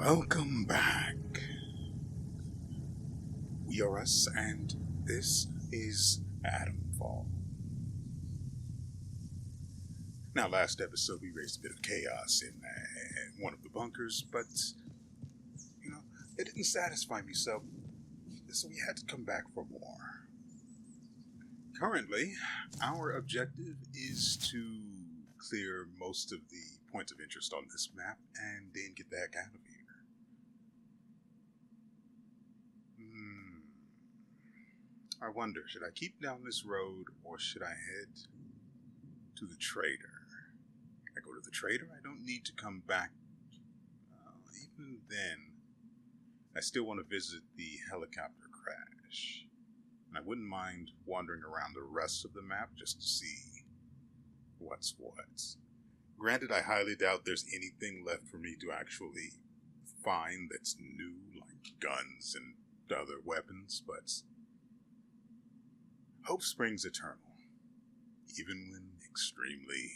Welcome back. WeArEuS, and this is Atomfall. Now, last episode we raised a bit of chaos in one of the bunkers, but it didn't satisfy me, so we had to come back for more. Currently, our objective is to clear most of the points of interest on this map and then get the heck out of here. I wonder, should I keep down this road or should I head to the trader? I go to the trader, I don't need to come back. Even then, I still want to visit the helicopter crash. And I wouldn't mind wandering around the rest of the map just to see what's what. Granted, I highly doubt there's anything left for me to actually find that's new, like guns and other weapons, but hope springs eternal, even when extremely,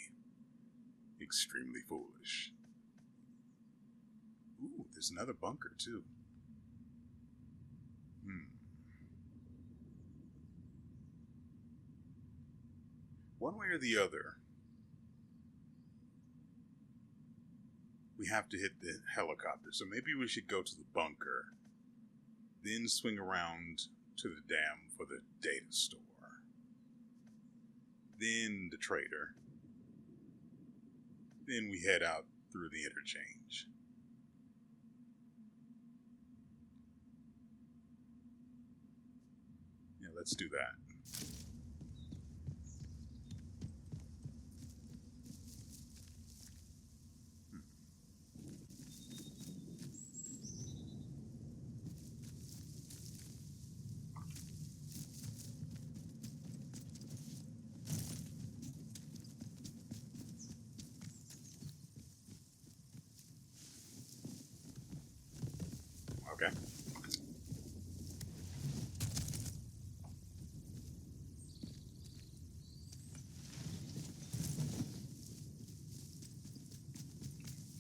extremely foolish. Ooh, there's another bunker, too. One way or the other, we have to hit the helicopter, so maybe we should go to the bunker, then swing around to the dam for the data store. Then the trader. Then we head out through the interchange. Yeah, let's do that. Okay.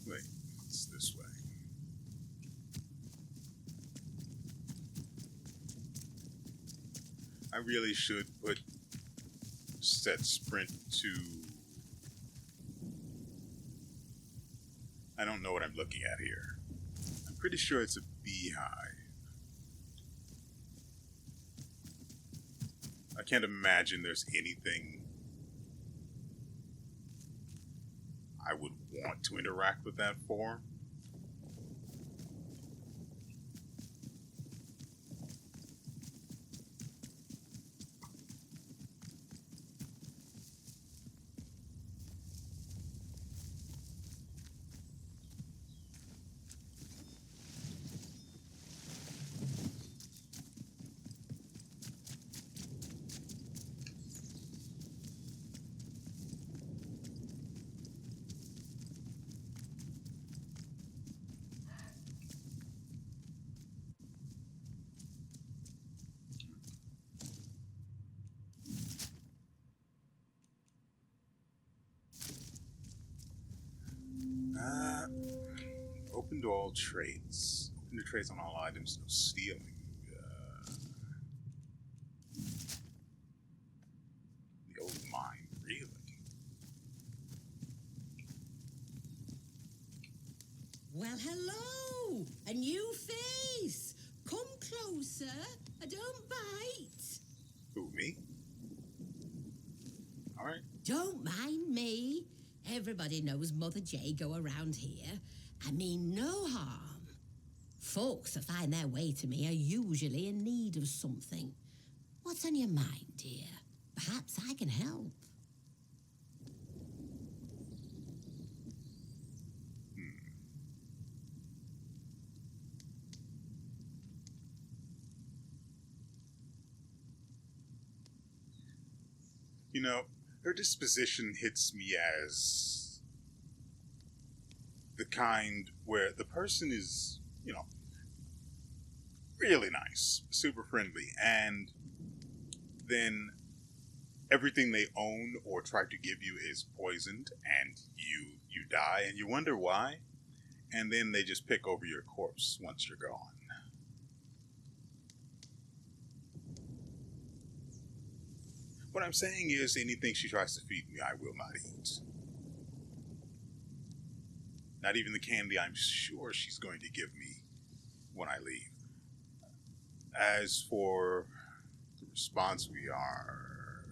Wait, it's this way. I really should set sprint to... I don't know what I'm looking at here. I'm pretty sure it's a beehive. I can't imagine there's anything I would want to interact with that for. Open to all trades. Open to trades on all items, no stealing. The old mine, really? Well, hello! A new face! Come closer, I don't bite. Who, me? Alright. Don't mind me. Everybody knows Mother J go around here. I mean no harm. Folks that find their way to me are usually in need of something. What's on your mind, dear? Perhaps I can help. You know, her disposition hits me as the kind where the person is, really nice, super friendly, and then everything they own or try to give you is poisoned and you die and you wonder why. and then they just pick over your corpse once you're gone. What I'm saying is, anything she tries to feed me, I will not eat. Not even the candy I'm sure she's going to give me when I leave. As for the response, we are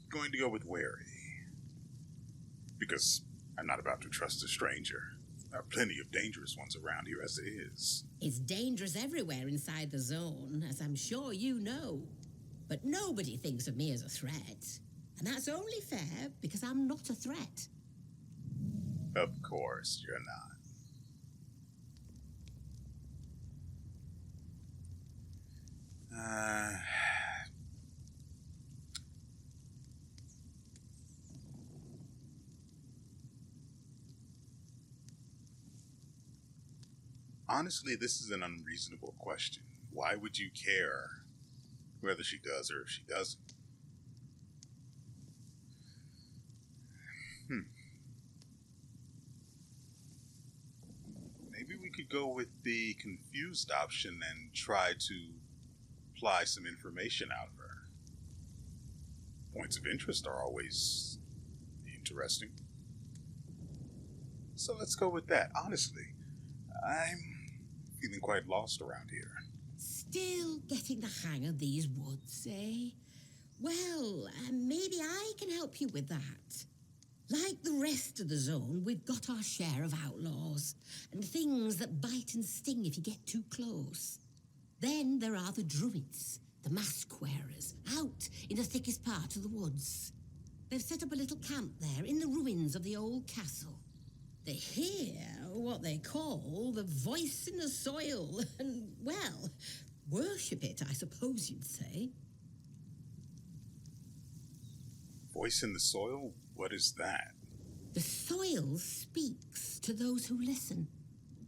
going to go with wary. Because I'm not about to trust a stranger. There are plenty of dangerous ones around here as it is. It's dangerous everywhere inside the zone, as I'm sure you know. But nobody thinks of me as a threat. And that's only fair because I'm not a threat. Of course you're not. Honestly, this is an unreasonable question. Why would you care whether she does or if she doesn't? Maybe we could go with the confused option and try to apply some information out of her. Points of interest are always interesting. So let's go with that. Honestly, I'm feeling quite lost around here. Still getting the hang of these woods, eh? Well, maybe I can help you with that. Like the rest of the zone, we've got our share of outlaws and things that bite and sting if you get too close. Then there are the druids, the mask wearers, out in the thickest part of the woods. They've set up a little camp there in the ruins of the old castle. They hear what they call the voice in the soil and, well, worship it, I suppose you'd say. Voice in the soil? What is that? The soil speaks to those who listen.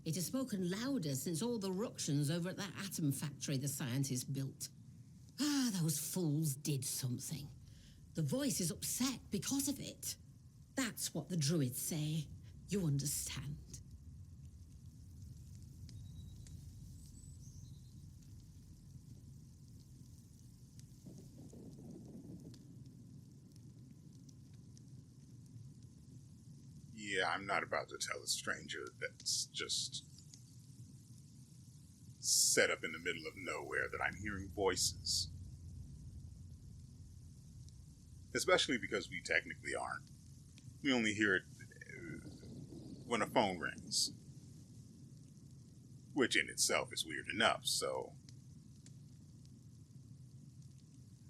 It has spoken louder since all the ructions over at that atom factory the scientists built. Those fools did something. The voice is upset because of it. That's what the druids say. You understand. Yeah, I'm not about to tell a stranger that's just set up in the middle of nowhere that I'm hearing voices. Especially because we technically aren't. We only hear it when a phone rings. Which in itself is weird enough, so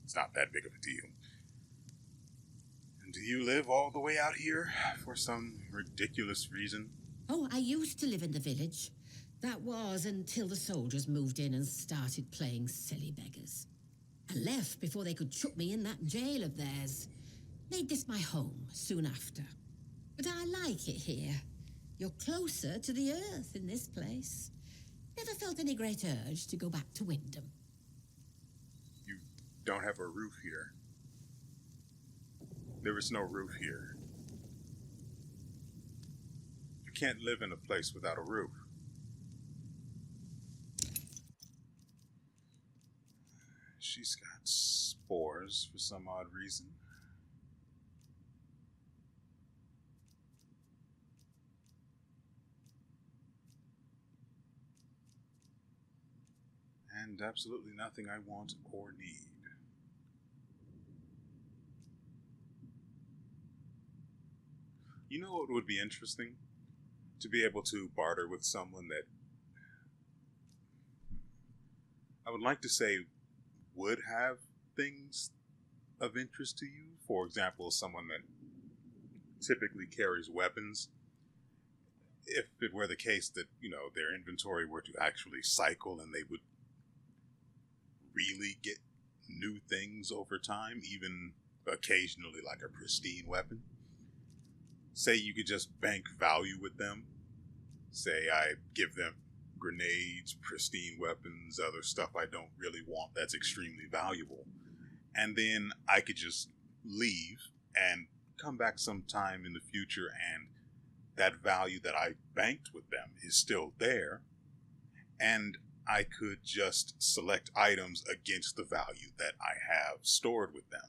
it's not that big of a deal. And do you live all the way out here for some ridiculous reason? Oh, I used to live in the village. That was until the soldiers moved in and started playing silly beggars. I left before they could chuck me in that jail of theirs. Made this my home soon after. But I like it here. You're closer to the earth in this place. Never felt any great urge to go back to Wyndham. You don't have a roof here. There is no roof here. You can't live in a place without a roof. She's got spores for some odd reason. And absolutely nothing I want or need. You know what would be interesting? To be able to barter with someone that I would like to say would have things of interest to you. For example, someone that typically carries weapons. If it were the case that, their inventory were to actually cycle and they would really get new things over time, even occasionally like a pristine weapon. Say you could just bank value with them. Say I give them grenades, pristine weapons, other stuff I don't really want that's extremely valuable. And then I could just leave and come back sometime in the future and that value that I banked with them is still there, and I could just select items against the value that I have stored with them.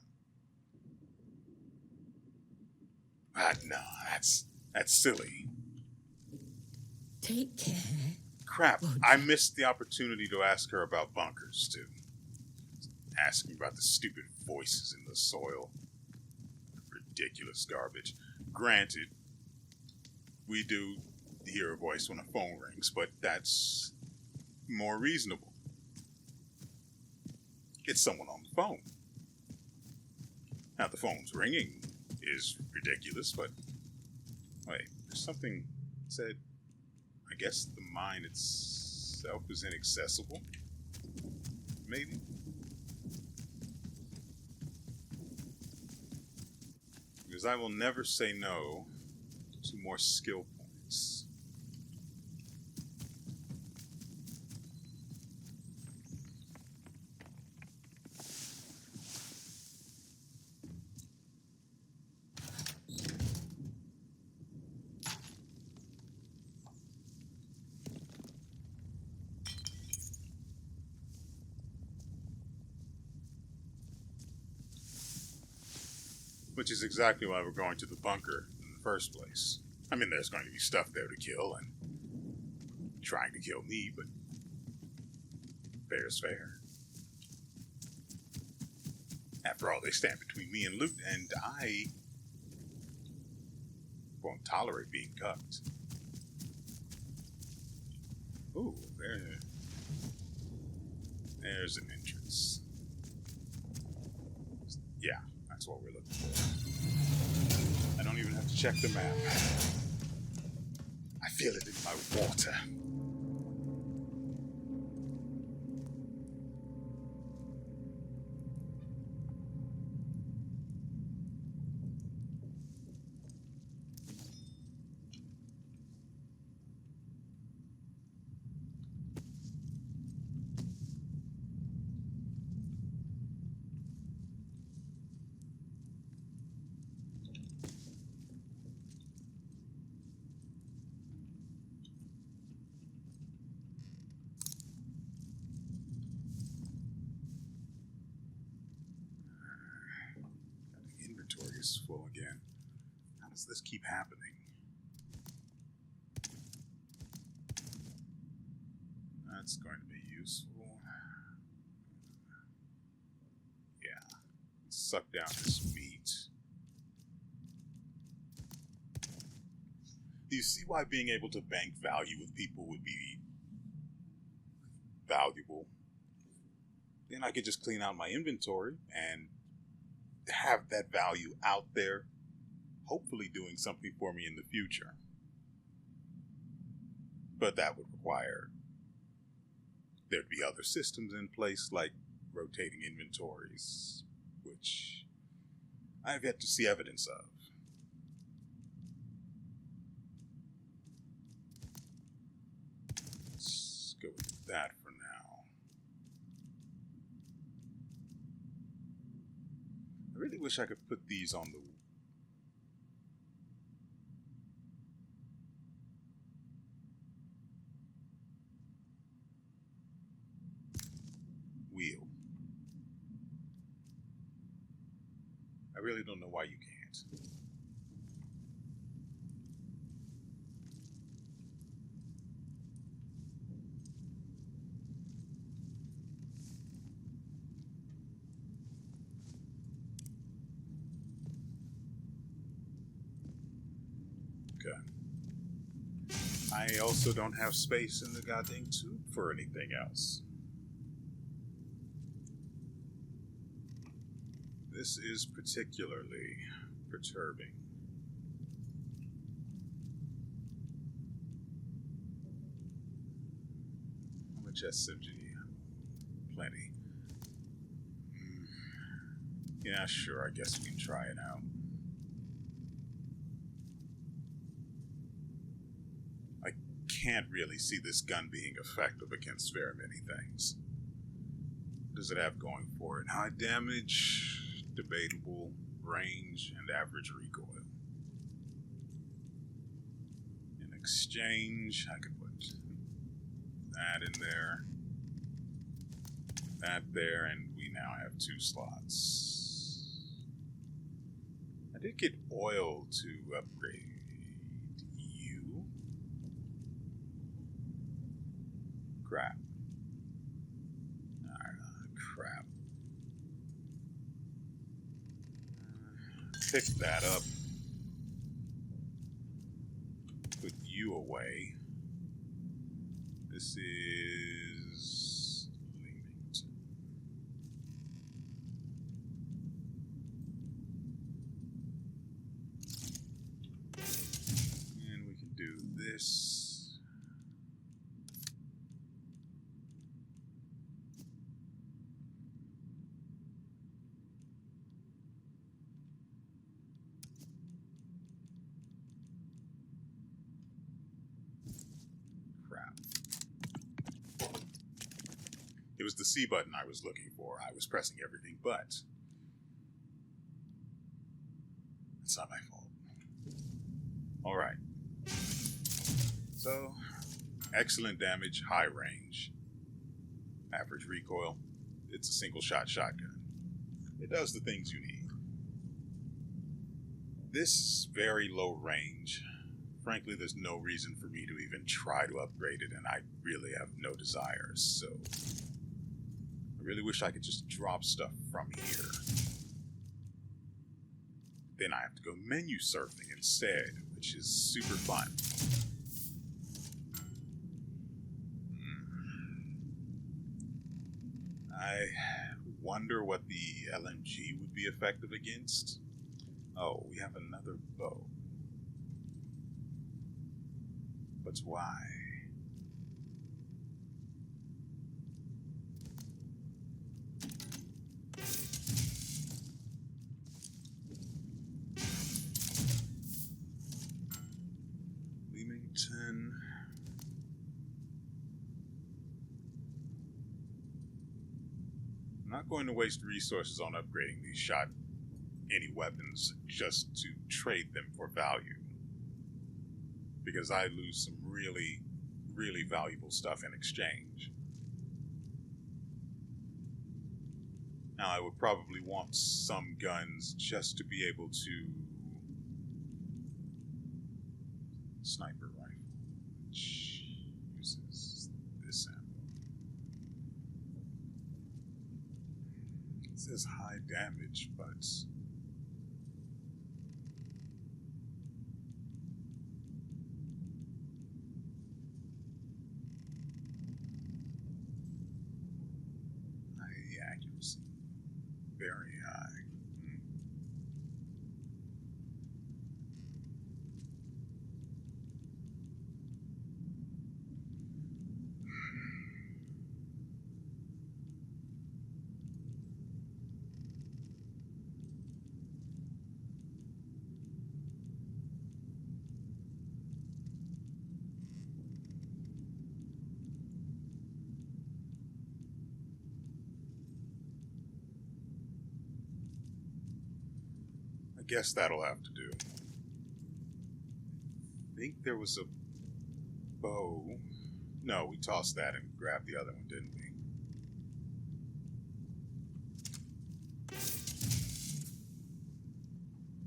No, that's silly. Take care. Crap, Would I you? missed the opportunity to ask her about bunkers, too. Asking about the stupid voices in the soil. Ridiculous garbage. Granted, we do hear a voice when a phone rings, but that's more reasonable. It's someone on the phone. Now, the phone's ringing is ridiculous, but wait, there's something said. I guess the mind itself is inaccessible? Maybe? Because I will never say no to more skill points. Which is exactly why we're going to the bunker in the first place. I mean, there's going to be stuff there to kill and trying to kill me, but fair's fair. After all, they stand between me and loot, and I won't tolerate being cucked. Ooh, there's an entrance. Yeah, that's what we're looking for. I don't even have to check the map. I feel it in my water. Inventory is full again. How does this keep happening? That's going to be useful. Yeah. Suck down this meat. Do you see why being able to bank value with people would be valuable? Then I could just clean out my inventory and have that value out there, hopefully doing something for me in the future. But that would require there'd be other systems in place like rotating inventories, which I've yet to see evidence of. Let's go with that for now. I really wish I could put these on the wheel. I really don't know why you can't. Okay. I also don't have space in the goddamn tube for anything else. This is particularly perturbing. How much SMG? Plenty. Yeah, sure, I guess we can try it out. I can't really see this gun being effective against very many things. What does it have going for it? High damage, debatable range, and average recoil. exchange. I could put that in there, that there, and we now have 2 slots. I did get oil to upgrade you. Crap. Crap. Pick that up. Put you away. This is Leamington. And we can do this. It was the C button I was looking for. I was pressing everything, but it's not my fault. All right. So, excellent damage, high range, average recoil. It's a single-shot shotgun. It does the things you need. This very low range. Frankly, there's no reason for me to even try to upgrade it, and I really have no desires, so I really wish I could just drop stuff from here. Then I have to go menu surfing instead, which is super fun. I wonder what the LMG would be effective against. Oh, we have another bow. But why? Leamington. I'm not going to waste resources on upgrading these any weapons just to trade them for value, because I lose some really, really valuable stuff in exchange. Now, I would probably want some guns just to be able to sniper rifle, which uses this ammo. It says high damage, but accuracy very high. I guess that'll have to do. I think there was a bow. No, we tossed that and grabbed the other one, didn't we?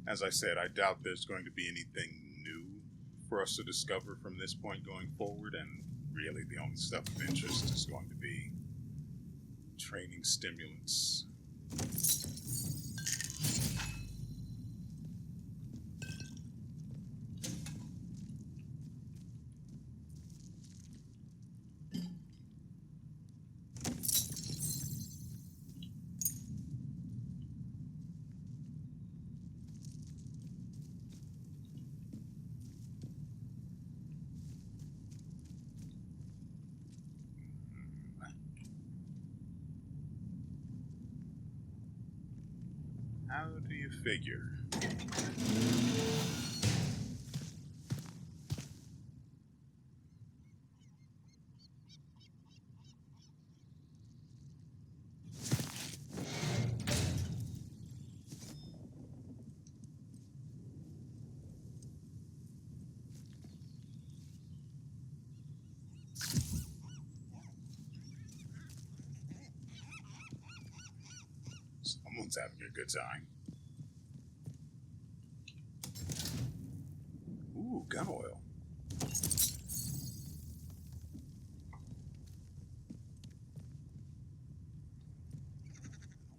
As I said, I doubt there's going to be anything new for us to discover from this point going forward, and really the only stuff of interest is going to be training stimulants. How do you figure? Everyone's having a good time. Ooh, gun oil.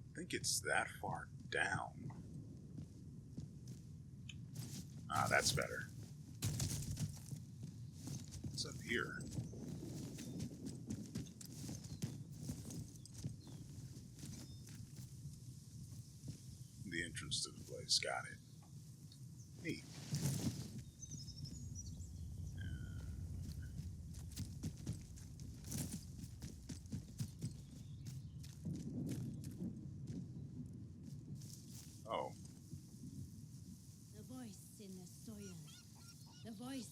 I think it's that far down. Ah, that's better. What's up here? The entrance to the place. Got it. Neat. Oh. The voice in the soil. The voice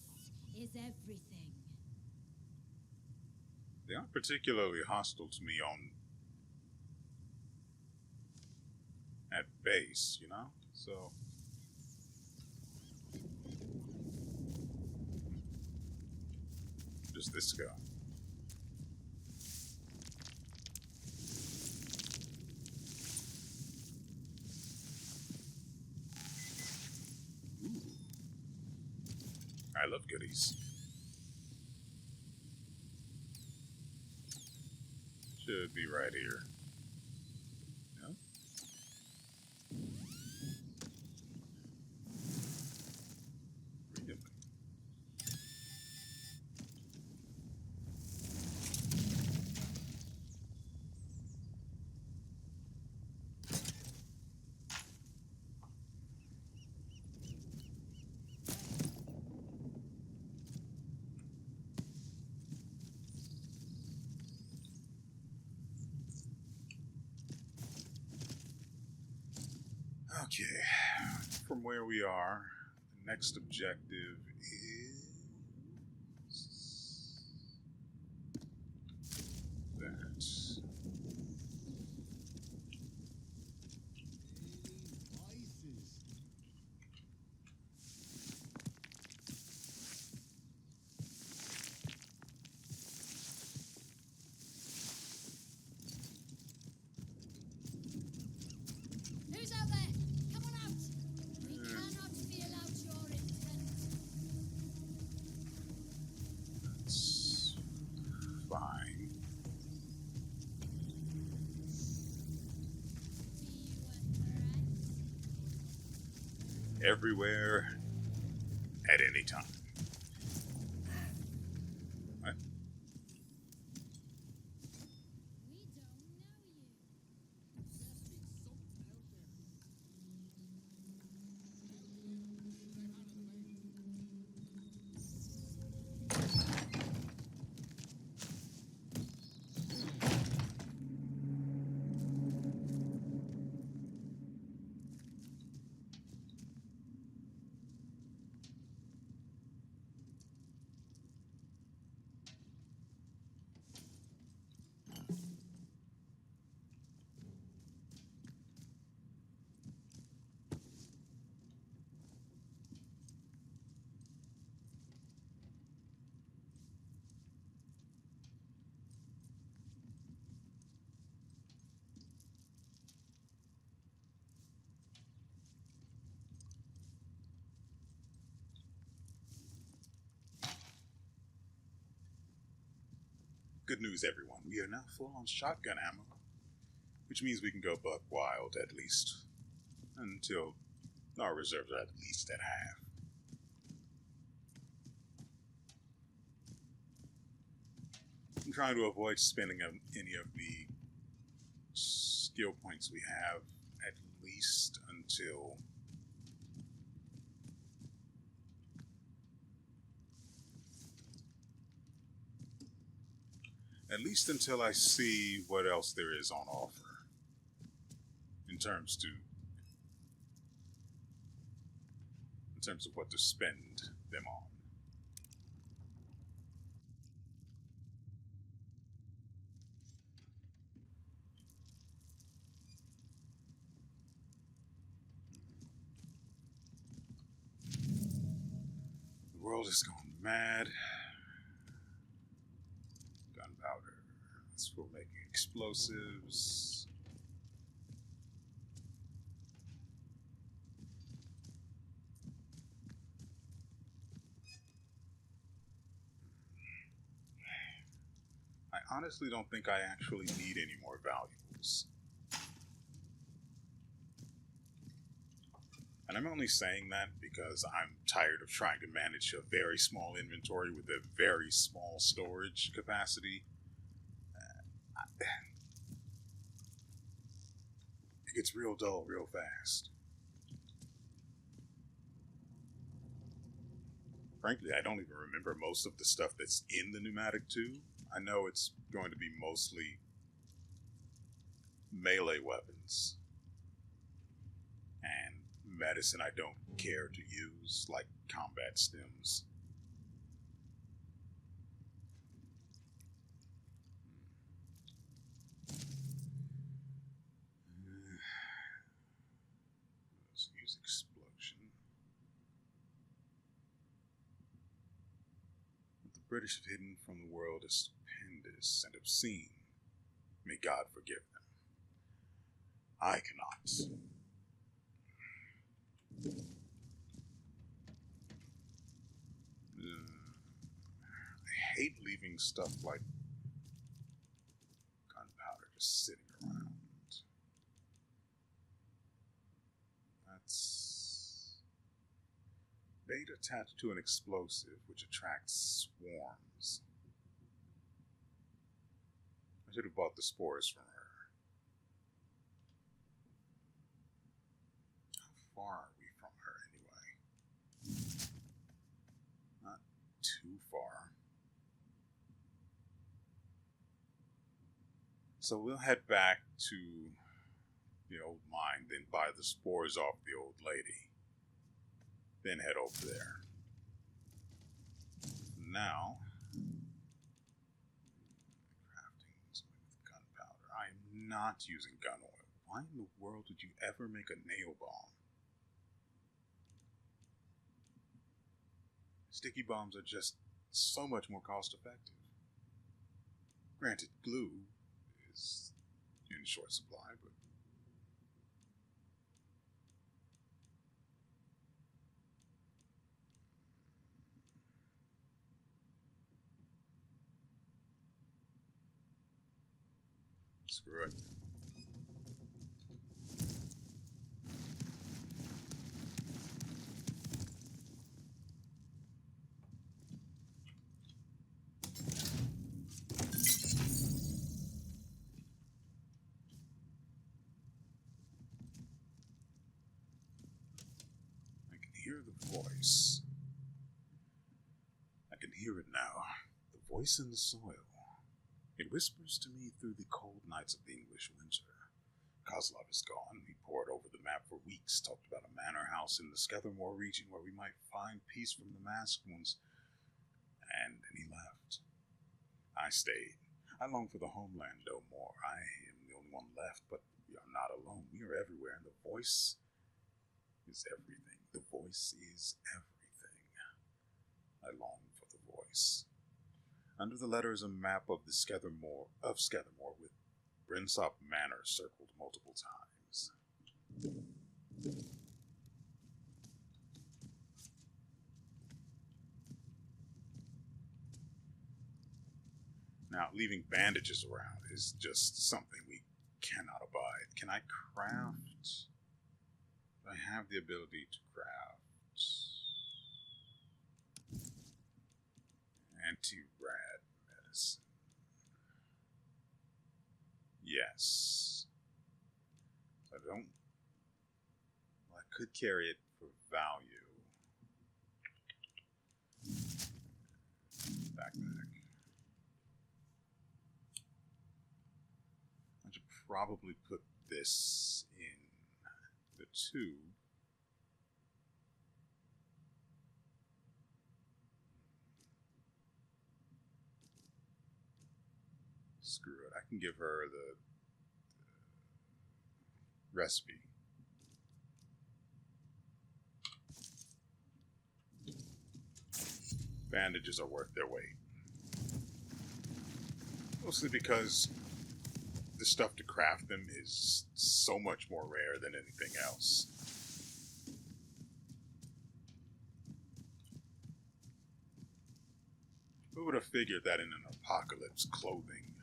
is everything. They aren't particularly hostile to me on at base, you know? So does this go? Ooh. I love goodies. Should be right here. No? Really? Okay, from where we are, the next objective is that. Who's out there? Come on out! We cannot feel out your intent. That's fine. Everywhere, at any time. What? We don't know you. Good news, everyone. We are now full on shotgun ammo, which means we can go buck wild at least until our reserves are at least at half. I'm trying to avoid spending any of the skill points we have at least until I see what else there is on offer in terms of what to spend them on. The world is going mad. Gunpowder. That's for making explosives. honestly don't think I actually need any more valuables. And I'm only saying that because I'm tired of trying to manage a very small inventory with a very small storage capacity. It gets real dull real fast. Frankly, I don't even remember most of the stuff that's in the pneumatic tube. I know it's going to be mostly melee weapons and medicine I don't care to use, like combat stems. Let's use explosion. What the British have hidden from the world is stupendous and obscene. May God forgive them. I cannot. I hate leaving stuff like gunpowder just sitting around. That's bait attached to an explosive which attracts swarms. I should have bought the spores from her. How far are we from her anyway? Not too far. So we'll head back to the old mine, then buy the spores off the old lady. Then head over there. Now, crafting something with gunpowder. I am not using gun oil. Why in the world would you ever make a nail bomb? Sticky bombs are just so much more cost effective. Granted, glue is in short supply, but screw it. I can hear the voice. I can hear it now. The voice in the soil. It whispers to me through the cold nights of the English winter. Kozlov is gone. He pored over the map for weeks, talked about a manor house in the Scathermore region where we might find peace from the masked ones, and then he left. I stayed. I long for the homeland no more. I am the only one left, but we are not alone. We are everywhere, and the voice is everything. The voice is everything. I long for the voice. Under the letter is a map of the Scathermore with Brinsop Manor circled multiple times. Now, leaving bandages around is just something we cannot abide. Can I craft? Do I have the ability to craft anti-rad medicine? Yes. I don't. Well, I could carry it for value. Backpack. I should probably put this in the tube. Screw it. I can give her the recipe. Bandages are worth their weight. Mostly because the stuff to craft them is so much more rare than anything else. Who would have figured that in an apocalypse, clothing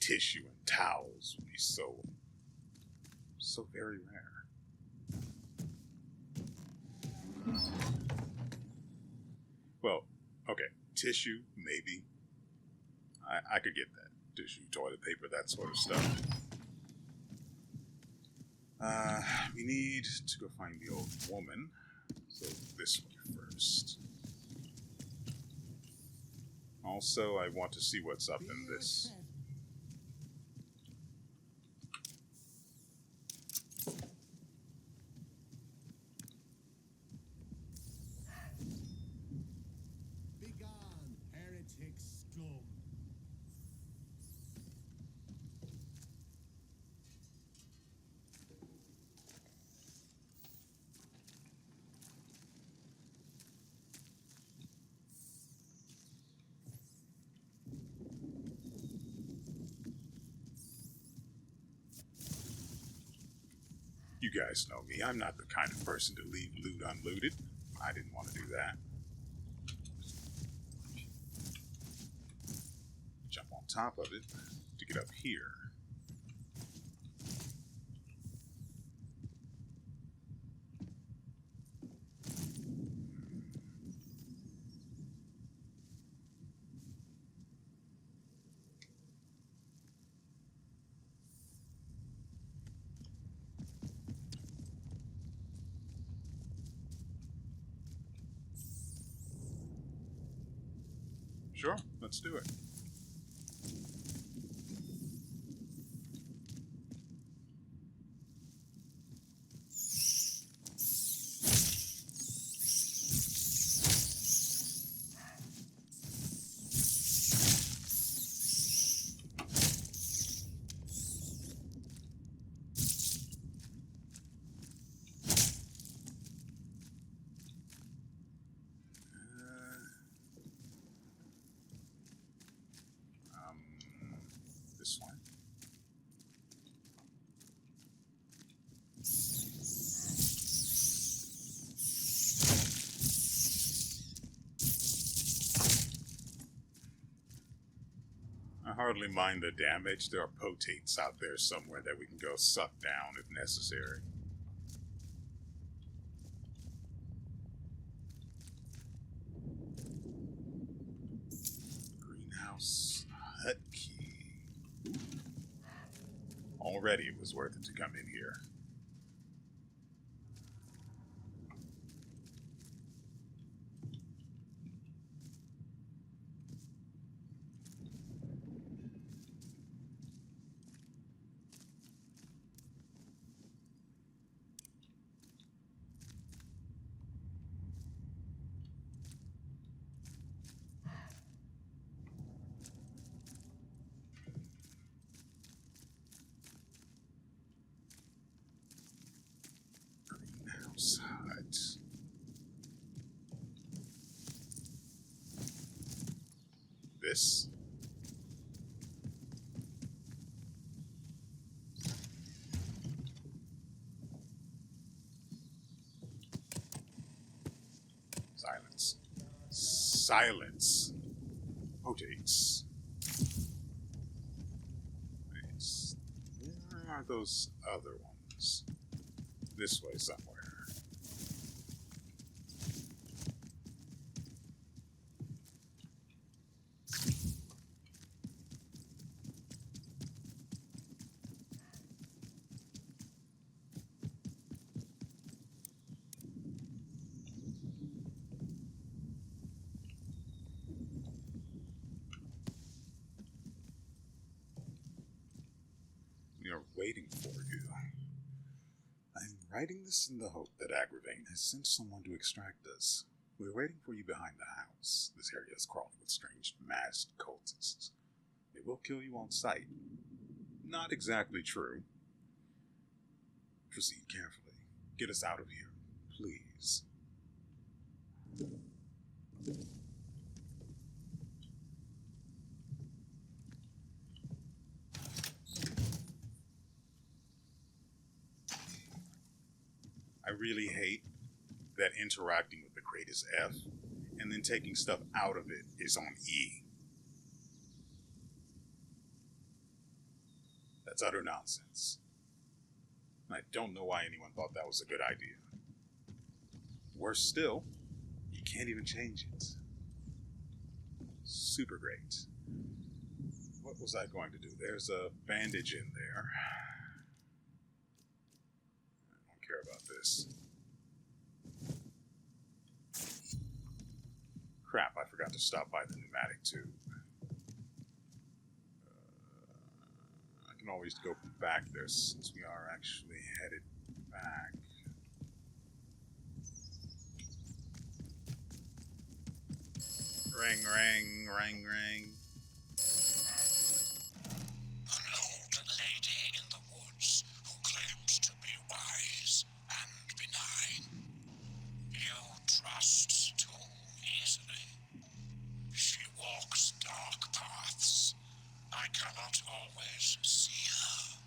tissue and towels would be so very rare. Well, okay, tissue, maybe. I could get that. Tissue, toilet paper, that sort of stuff. We need to go find the old woman. So this way first. Also, I want to see what's up in this. Begone, heretic scum. You guys know me. I'm not the kind of person to leave loot unlooted. I didn't want to do that. Jump on top of it to get up here. Sure, let's do it. This one. I hardly mind the damage. There are potates out there somewhere that we can go suck down if necessary. Greenhouse hut key. Already it was worth it to come in here. Hut. This. Silence. Silence. Potates. Nice. Where are those other ones? This way somewhere. We are waiting for you. I'm writing this in the hope that Agravain has sent someone to extract us. We're waiting for you behind the house. This area is crawling with strange masked cultists. They will kill you on sight. Not exactly true. Proceed carefully. Get us out of here, please. I really hate that interacting with the crate is F, and then taking stuff out of it is on E. That's utter nonsense. I don't know why anyone thought that was a good idea. Worse still, you can't even change it. Super great. What was I going to do? There's a bandage in there. I don't care about this. Crap, I forgot to stop by the pneumatic tube. I can always go back there since we are actually headed back. Ring, ring, ring, ring. An old lady in the woods who claims to be wise and benign. You trust too easily. She walks dark paths. I cannot always see her.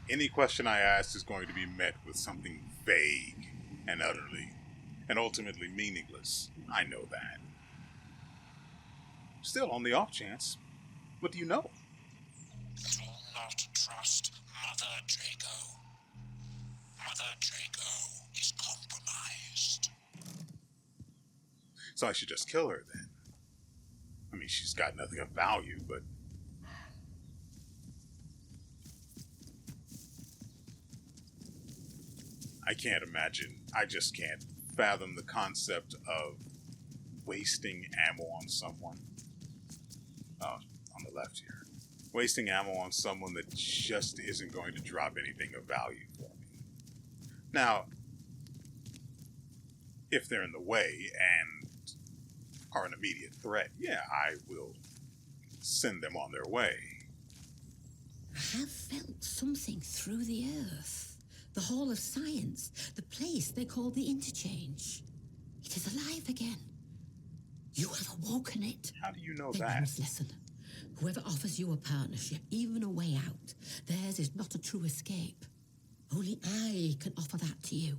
Any question I ask is going to be met with something vague and utterly and ultimately meaningless. I know that. Still, on the off chance, what do you know? Do not trust Mother Jago. Mother Jago is compromised. So I should just kill her then. I mean, she's got nothing of value, but... I can't imagine, I just can't fathom the concept of wasting ammo on someone. On the left here. Wasting ammo on someone that just isn't going to drop anything of value for me. Now, if they're in the way and are an immediate threat, yeah, I will send them on their way. I have felt something through the earth. The Hall of Science, the place they call the Interchange. It is alive again. You have awoken it. How do you know Then that? you must listen. Whoever offers you a partnership, even a way out, theirs is not a true escape. Only I can offer that to you.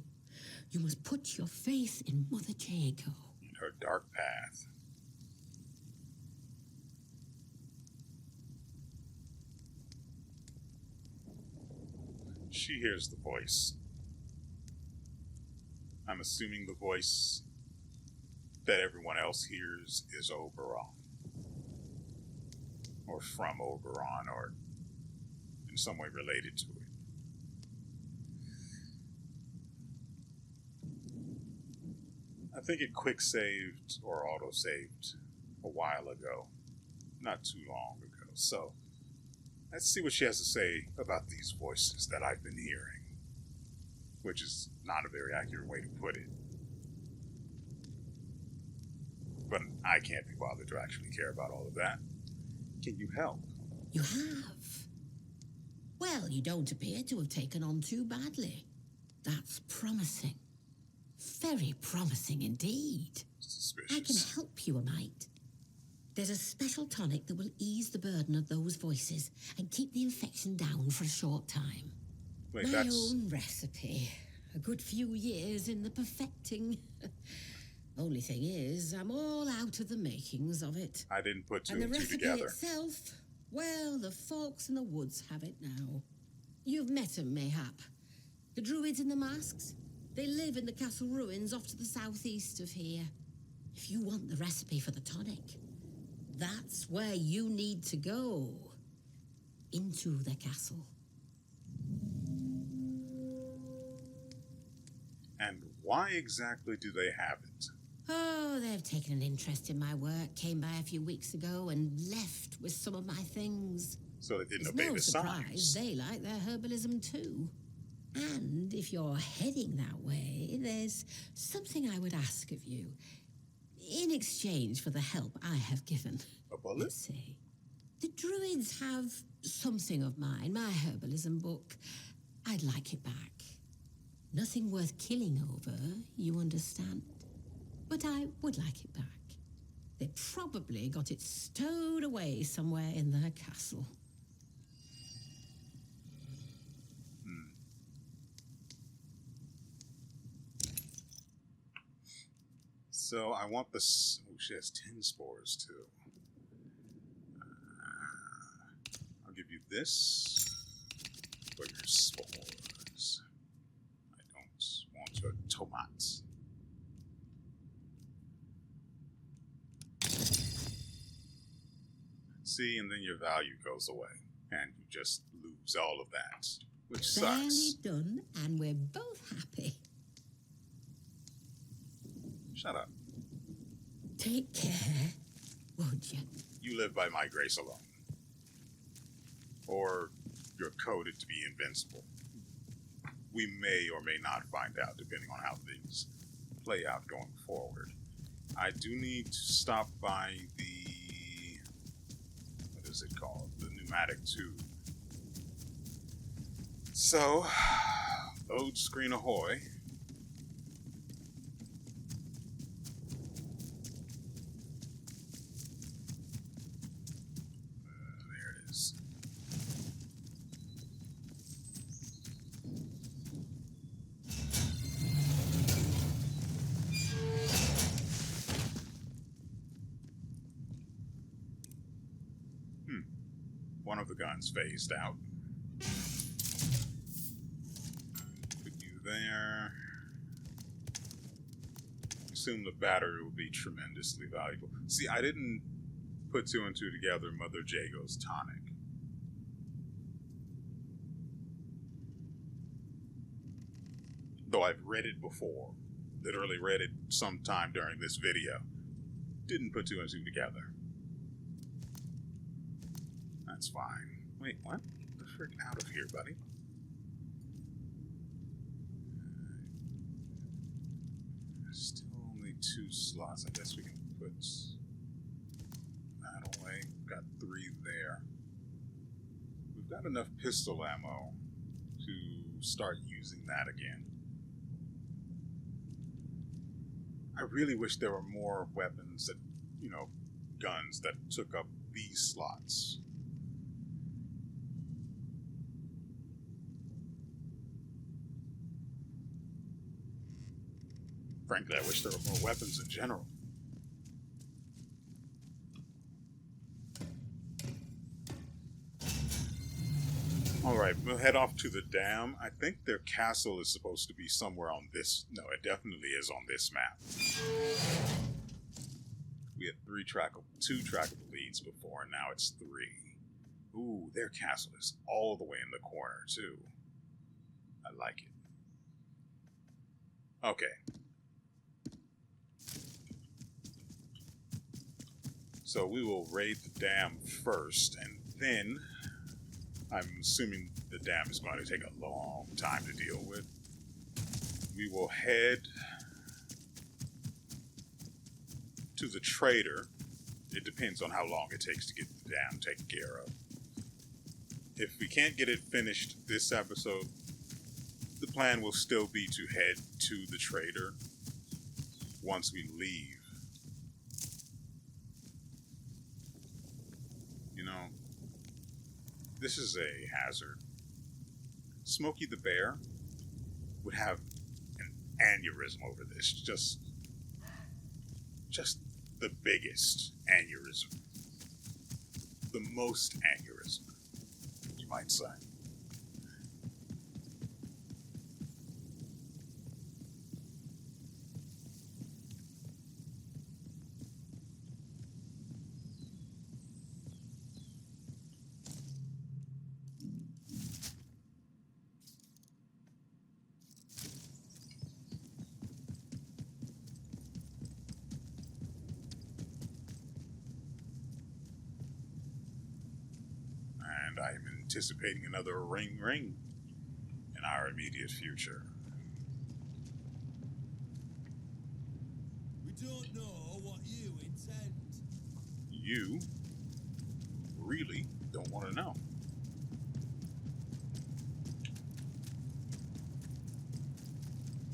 You must put your faith in Mother Jago. In her dark path. She hears the voice. I'm assuming the voice that everyone else hears is Oberon. Or from Oberon, or in some way related to it. I think it quick saved or auto saved a while ago. Not too long ago. So, let's see what she has to say about these voices that I've been hearing. Which is not a very accurate way to put it. But I can't be bothered to actually care about all of that. Can you help? You have. Well, you don't appear to have taken on too badly. That's promising. Very promising indeed. Suspicious. I can help you a mite. There's a special tonic that will ease the burden of those voices and keep the infection down for a short time. Wait, My that's... own recipe. A good few years in the perfecting. Only thing is, I'm all out of the makings of it. I didn't put two And the and two recipe together. itself, well, the folks in the woods have it now. You've met them, mayhap. The druids in the masks. They live in the castle ruins off to the southeast of here. If you want the recipe for the tonic, that's where you need to go. Into the castle. And why exactly do they have it? Oh, they've taken an interest in my work, came by a few weeks ago and left with some of my things. So they didn't It's obey no the surprise signs. they like their herbalism too. And if you're heading that way, there's something I would ask of you. In exchange for the help I have given. A bullet? Let's see. The druids have something of mine, my herbalism book. I'd like it back. Nothing worth killing over, you understand? But I would like it back. They probably got it stowed away somewhere in their castle. So I want this... Oh, she has 10 spores too. I'll give you this for your spores. I don't want your tomatoes. See, and then your value goes away, and you just lose all of that, which Fairly sucks. done, and we're both happy. Shut up. Take care, would you? You live by my grace alone. Or you're coded to be invincible. We may or may not find out, depending on how things play out going forward. I do need to stop by the... what is it called? The pneumatic tube. So, load screen ahoy. There it is. One of the guns phased out. Put you there. Assume the battery will be tremendously valuable. See, I didn't put two and two together. Mother Jago's tonic. Though I've read it before. Literally read it sometime during this video. Didn't put two and two together. That's fine. Wait, what? Get the frick out of here, buddy. Still only 2 slots. I guess we can put that away. Got 3 there. We've got enough pistol ammo to start using that again. I really wish there were more weapons that, guns that took up these slots. Frankly, I wish there were more weapons in general. Alright, we'll head off to the dam. I think their castle is supposed to be somewhere on this... No, it definitely is on this map. We had 2 trackable leads before, and now it's 3. Ooh, their castle is all the way in the corner, too. I like it. Okay. So we will raid the dam first, and then I'm assuming the dam is going to take a long time to deal with. We will head to the trader. It depends on how long it takes to get the dam taken care of. If we can't get it finished this episode, the plan will still be to head to the trader once we leave. This is a hazard. Smokey the Bear would have an aneurysm over this. Just the biggest aneurysm. The most aneurysm, you might say. And I am anticipating another ring in our immediate future. We don't know what you intend. You really don't want to know.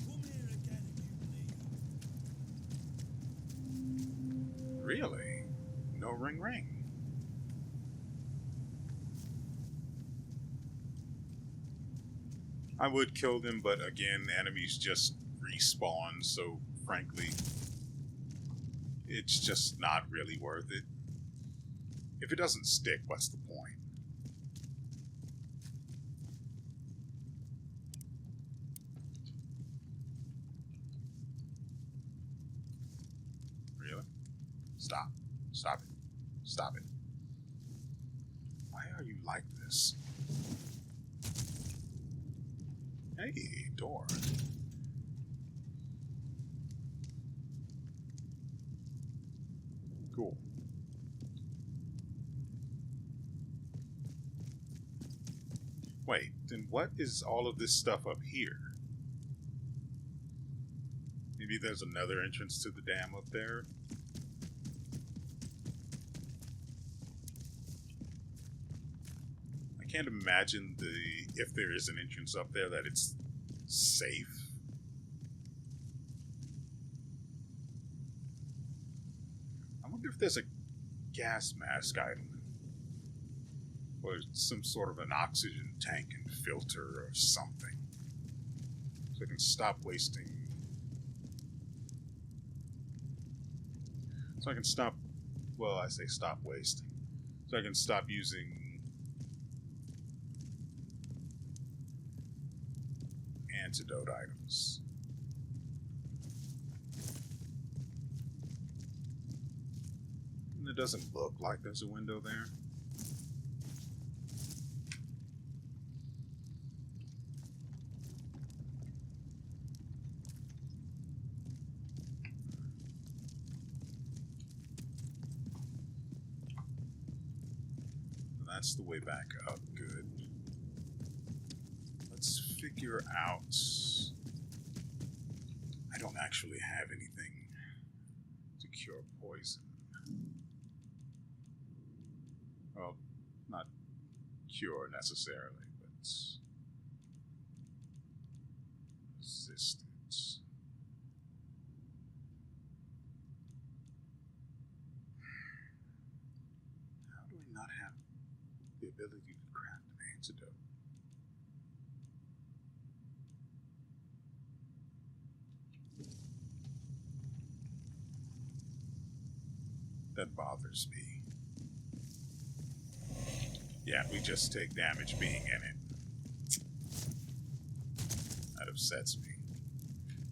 Come here again if you please. Really? No ring. I would kill them, but again, enemies just respawn, so frankly, it's just not really worth it. If it doesn't stick, what's the point? Really? Stop. Stop it. Stop it. Why are you like this? Hey, door. Cool. Wait, then what is all of this stuff up here? Maybe there's another entrance to the dam up there? I can't imagine if there is an entrance up there that it's safe. I wonder if there's a gas mask item. Or some sort of an oxygen tank and filter or something. So I can stop wasting. So I can stop. Well, I say stop wasting. So I can stop using antidote items. And it doesn't look like there's a window there. That's the way back up. Good. Let's figure out. I don't actually have anything to cure poison. Well, not cure necessarily, but resistance. How do I not have the ability to craft an antidote? That bothers me. Yeah, we just take damage being in it. That upsets me.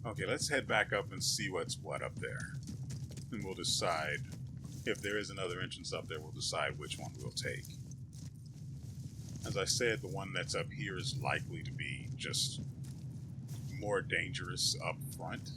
Okay, let's head back up and see what's what up there. And we'll decide, if there is another entrance up there, we'll decide which one we'll take. As I said, the one that's up here is likely to be just more dangerous up front.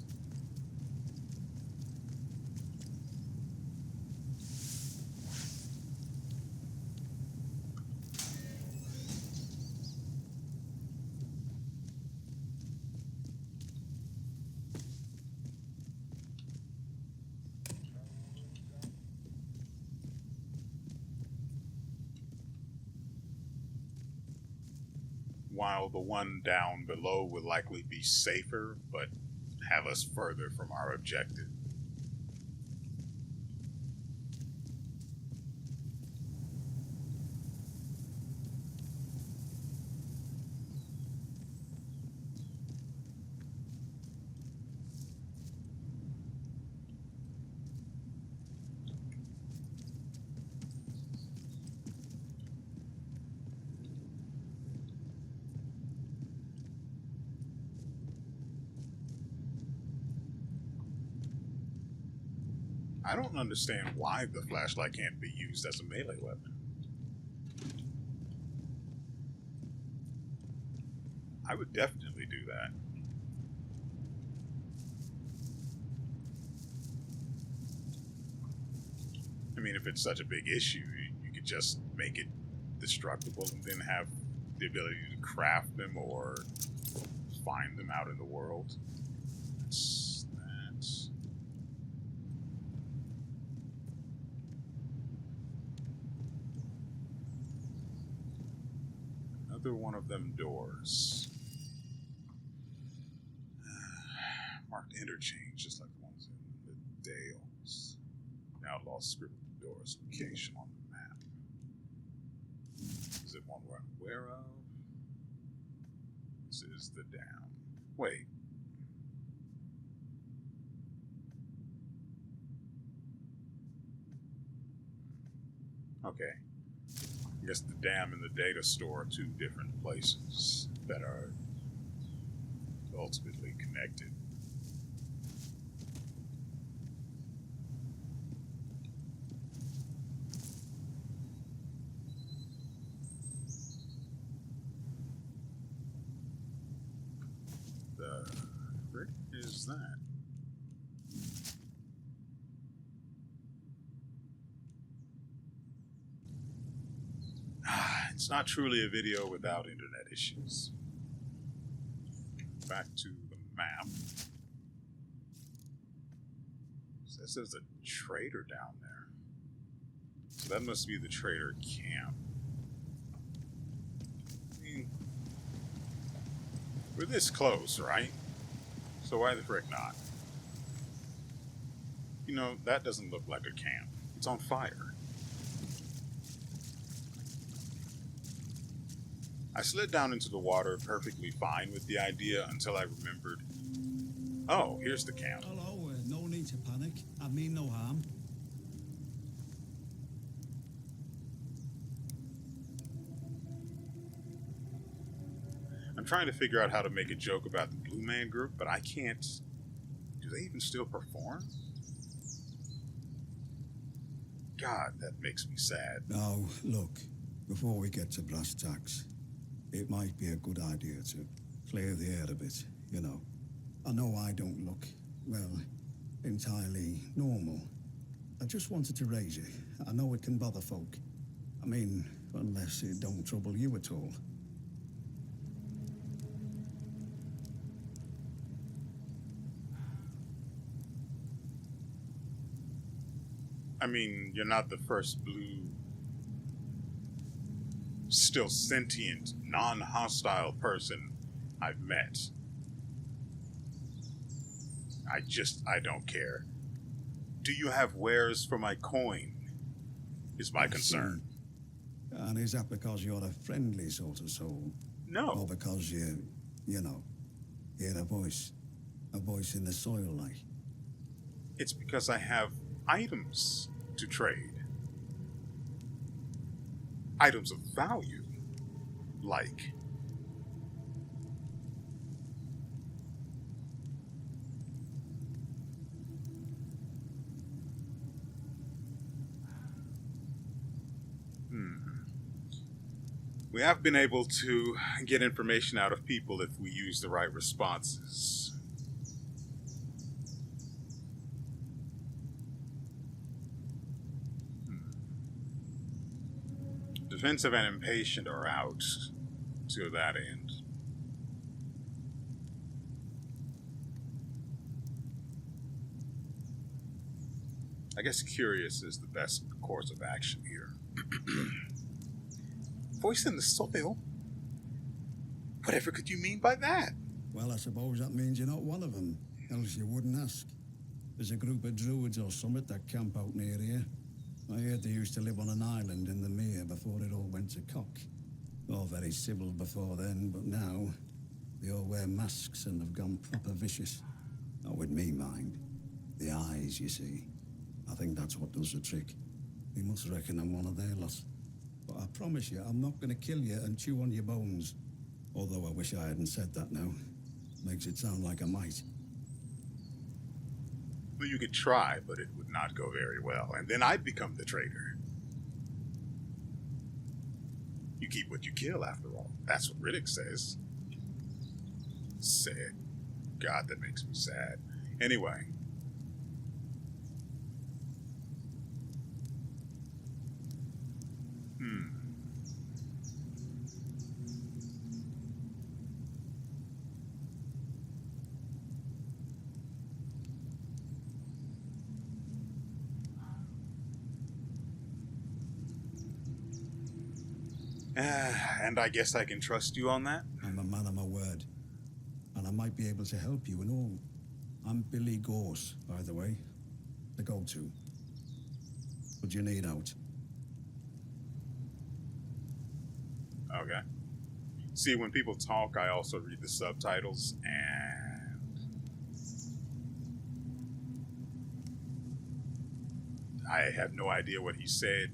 While the one down below will likely be safer, but have us further from our objective. I don't understand why the flashlight can't be used as a melee weapon. I would definitely do that. I mean, if it's such a big issue, you could just make it destructible and then have the ability to craft them or find them out in the world. That's another one of them doors. Marked interchange, just like the ones in the Dales. Now lost script the door's location on the map. Is it one we're unaware of? This is the down. Wait. Okay. I guess the dam and the data store are two different places that are ultimately connected. The frick is that? It's not truly a video without internet issues. Back to the map. It says there's a trader down there. So that must be the trader camp. I mean, we're this close, right? So why the frick not? You know, that doesn't look like a camp. It's on fire. I slid down into the water perfectly fine with the idea until I remembered, oh, here's the camp. Hello, no need to panic. I mean no harm. I'm trying to figure out how to make a joke about the Blue Man Group, but I can't. Do they even still perform? God, that makes me sad. Now, look, before we get to brass tacks, it might be a good idea to clear the air a bit, you know. I know I don't look, well, entirely normal. I just wanted to raise it. I know it can bother folk. I mean, unless it don't trouble you at all. I mean, you're not the first blue, still sentient, non-hostile person I've met. I don't care. Do you have wares for my coin? Is my concern. And is that because you're a friendly sort of soul? No. Or because you know, hear a voice in the soil like? It's because I have items to trade. Items of value. Like. We have been able to get information out of people if we use the right responses. Defensive and impatient are out to that end. I guess curious is the best course of action here. Voice in the soil? Whatever could you mean by that? Well, I suppose that means you're not one of them, else you wouldn't ask. There's a group of druids or summit that camp out near here. I heard they used to live on an island in the mere before it all went to cock. All very civil before then, but now they all wear masks and have gone proper vicious. Not with me, mind. The eyes, you see. I think that's what does the trick. They must reckon I'm one of their lot. But I promise you, I'm not going to kill you and chew on your bones. Although I wish I hadn't said that now. Makes it sound like I might. Well, you could try, but it would not go very well. And then I'd become the traitor. You keep what you kill, after all. That's what Riddick says. Sad. God, that makes me sad. Anyway. And I guess I can trust you on that? I'm a man of my word. And I might be able to help you and all. I'm Billy Gorse, by the way. The go-to. What do you need out? Okay. See, when people talk, I also read the subtitles, and I have no idea what he said.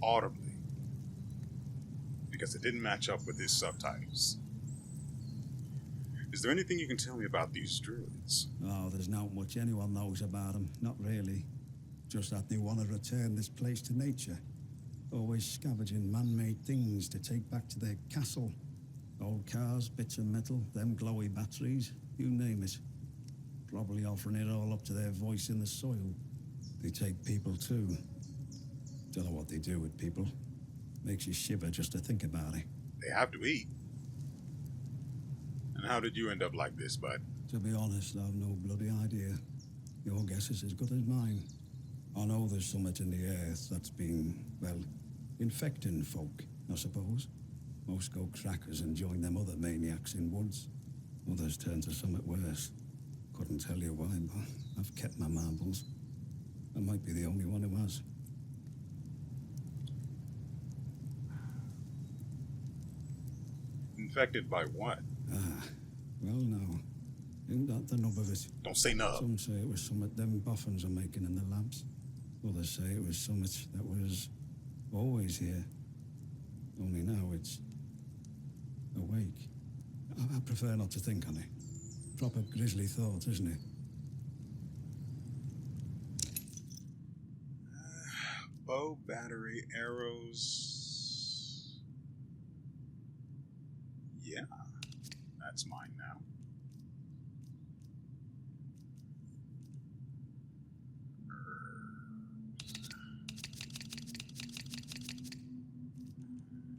audibly because it didn't match up with his subtitles. Is there anything you can tell me about these druids? Oh, there's not much anyone knows about them. Not really. Just that they want to return this place to nature. Always scavenging man-made things to take back to their castle. Old cars, bits of metal, them glowy batteries, you name it. Probably offering it all up to their voice in the soil. They take people too. Don't know what they do with people. Makes you shiver just to think about it. They have to eat. And how did you end up like this, bud? To be honest, I've no bloody idea. Your guess is as good as mine. I know there's something in the earth that's been, well, infecting folk, I suppose. Most go crackers and join them other maniacs in woods. Others turn to something worse. Couldn't tell you why, but I've kept my marbles. I might be the only one who has. Infected by what? Ah, well, no. Ain't that the nub of it? Don't say no. Some say it was something them boffins are making in the labs. Others say it was something that was always here. Only now it's awake. I prefer not to think on it. Proper grisly thought, isn't it? Bow, battery, arrows. Yeah, that's mine now.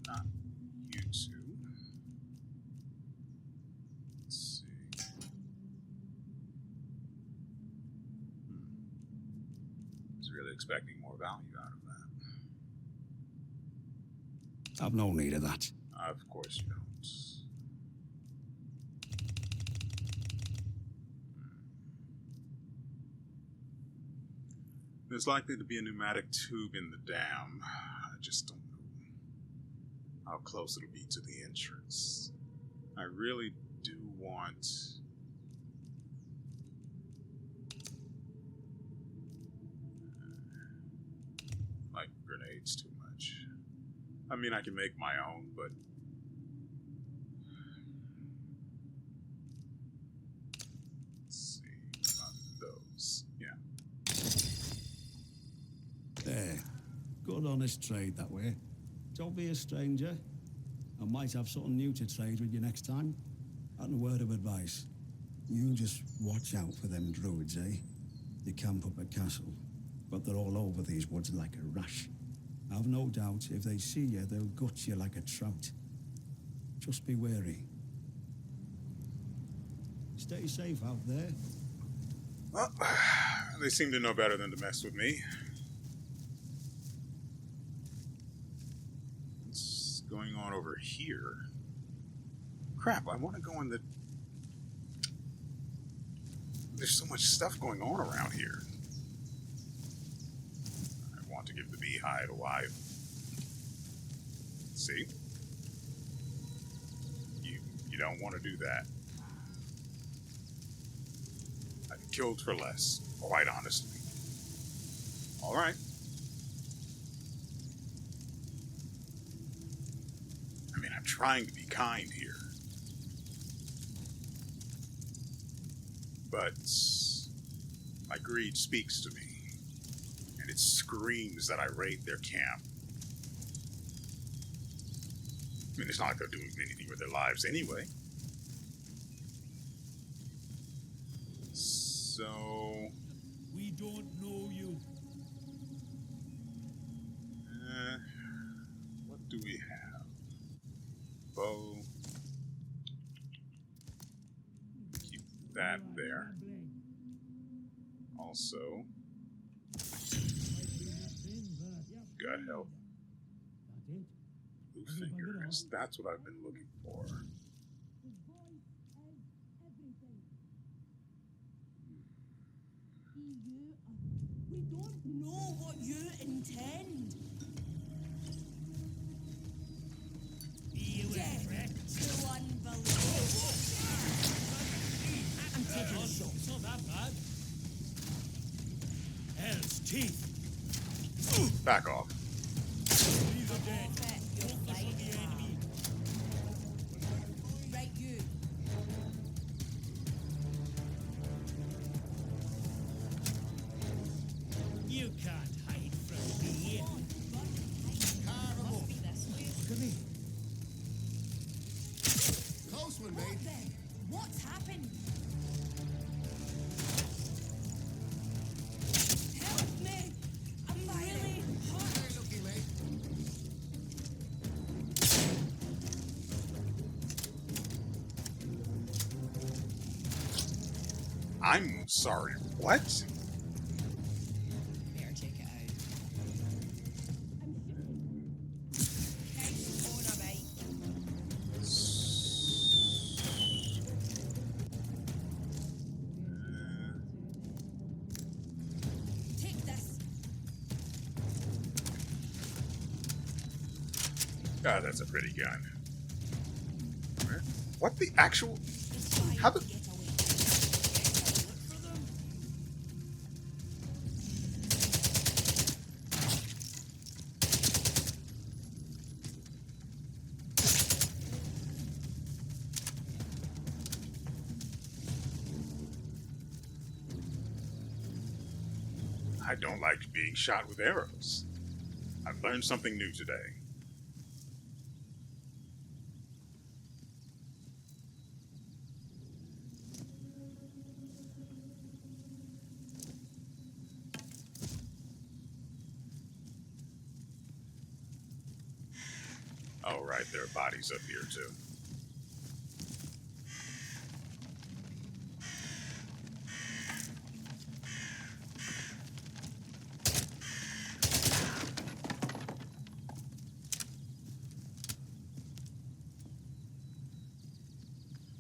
Not you two. Let's see. Was really expecting more value out of that. I've no need of that. Of course you don't. There's likely to be a pneumatic tube in the dam. I just don't know how close it'll be to the entrance. I really do want... like grenades too much. I mean, I can make my own, but... let's see. Not those. Yeah. There. Good honest trade that way. Don't be a stranger. I might have something new to trade with you next time. And a word of advice. You just watch out for them druids, eh? They camp up at castle, but they're all over these woods like a rash. I've no doubt if they see you, they'll gut you like a trout. Just be wary. Stay safe out there. Well, they seem to know better than to mess with me. What's going on over here? Crap, I want to go in the... There's so much stuff going on around here. I want to give the beehive a life. See? You don't want to do that. I'd be killed for less, quite honestly. All right. I mean, I'm trying to be kind here. But my greed speaks to me, and it screams that I raid their camp. I mean, it's not like they're doing anything with their lives anyway. So... We don't know you. What do we have? Bow. Keep that there. Also, gut health. Blue fingers. That's what I've been looking for. We don't know what you intend. Too unbelievable. I'm taking a shot. It's not that bad. Hell's teeth. Back off. dead. Focus on the enemy. Right, you. You can't hide from me. Carnival. Look at me. Close one, mate. What's happened? Help me! I'm really hurt. Very lucky, mate. I'm sorry. What? Better check it out. Nice corner, mate. Take this. God, that's a pretty gun. What the actual? It's fine. How the? Get away. Look for them. I don't like being shot with arrows. I've learned something new today. Oh, right, there are bodies up here, too.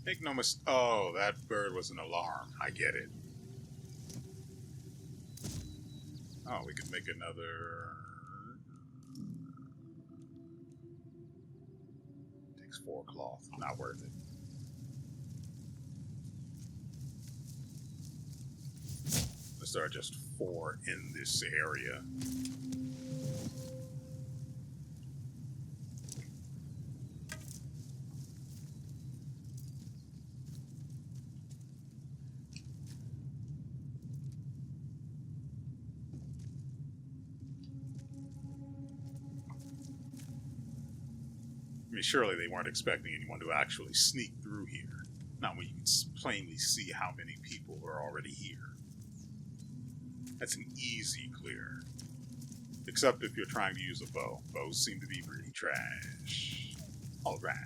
Make no mistake. Oh, that bird was an alarm. I get it. Oh, we could make another. Takes 4 cloth. Not worth it. There are just 4 in this area. I mean, surely they weren't expecting anyone to actually sneak through here. Not when you can plainly see how many people are already here. That's an easy clear. Except if you're trying to use a bow. Bows seem to be pretty trash. Alright.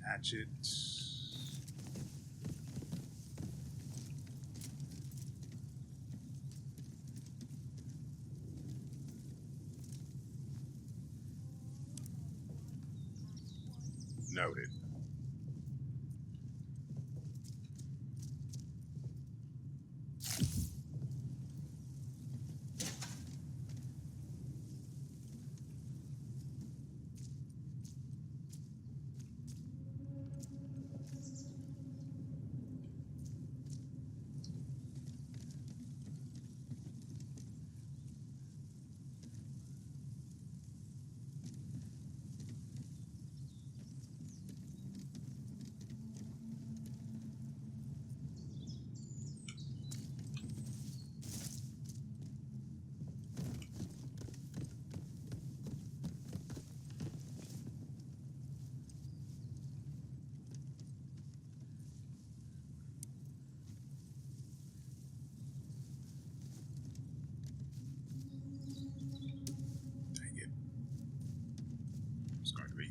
Hatchet. Noted.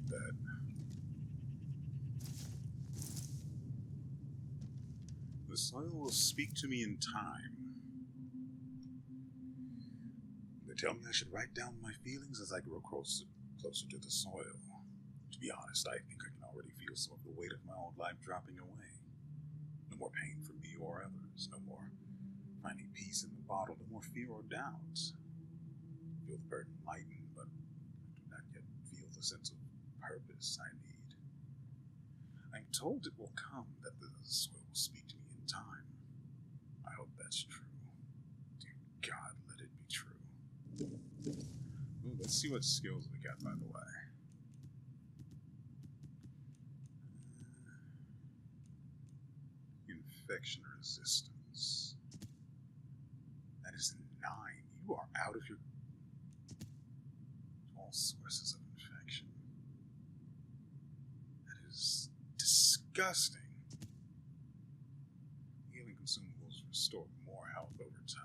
That. The soil will speak to me in time. They tell me I should write down my feelings as I grow closer to the soil. To be honest, I think I can already feel some of the weight of my old life dropping away. No more pain for me or others. No more finding peace in the bottle. No more fear or doubt. I feel the burden lighten, but I do not yet feel the sense of purpose I need. I'm told it will come, that the soil will speak to me in time. I hope that's true. Dear God, let it be true. Ooh, let's see what skills we got, by the way. Infection resistance. That is 9. You are out of your all sources of infection. That is disgusting. Healing consumables restore more health over time.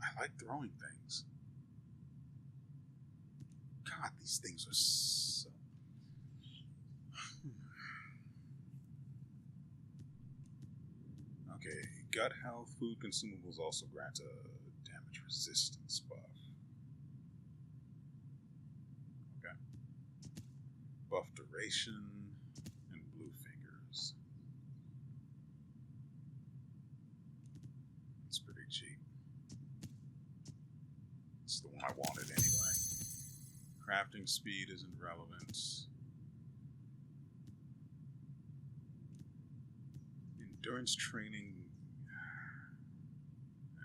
I like throwing things. God, these things are so... Okay, gut health, food consumables also grant a damage resistance buff. Okay. Buff duration and blue fingers. It's pretty cheap. It's the one I wanted anyway. Crafting speed isn't relevant. Endurance training, I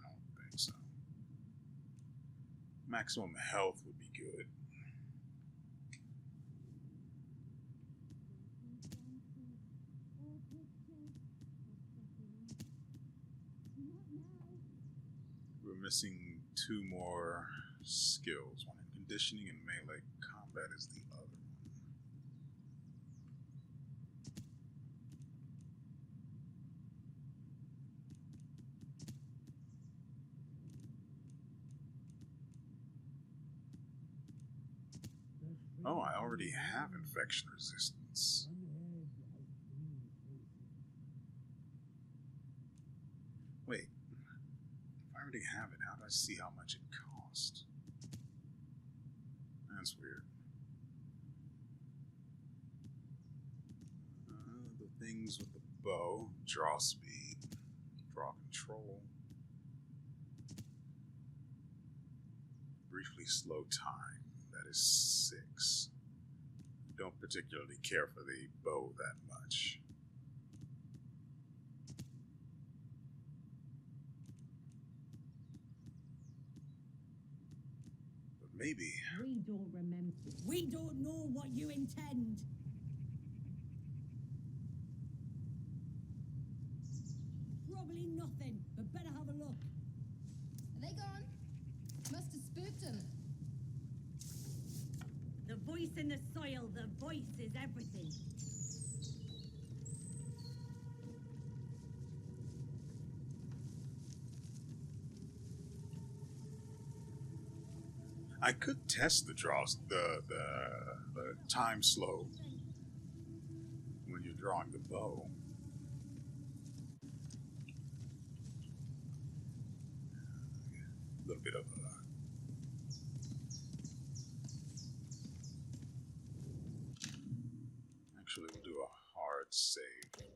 don't think so. Maximum health would be good. We're missing 2 more skills. One in conditioning and melee combat is the other one. Oh, I already have infection resistance. Wait, if I already have it, how do I see how much it costs? That's weird. The things with the bow, draw speed, draw control, briefly slow time. That is 6. Don't particularly care for the bow that much. But maybe. We don't remember. We don't know what you intend. Probably nothing, but better have a look. Are they gone? Must have spooked them. The voice in the soil, the voice is everything. I could test the draws, the time slow when you're drawing the bow. A little bit of actually, we'll do a hard save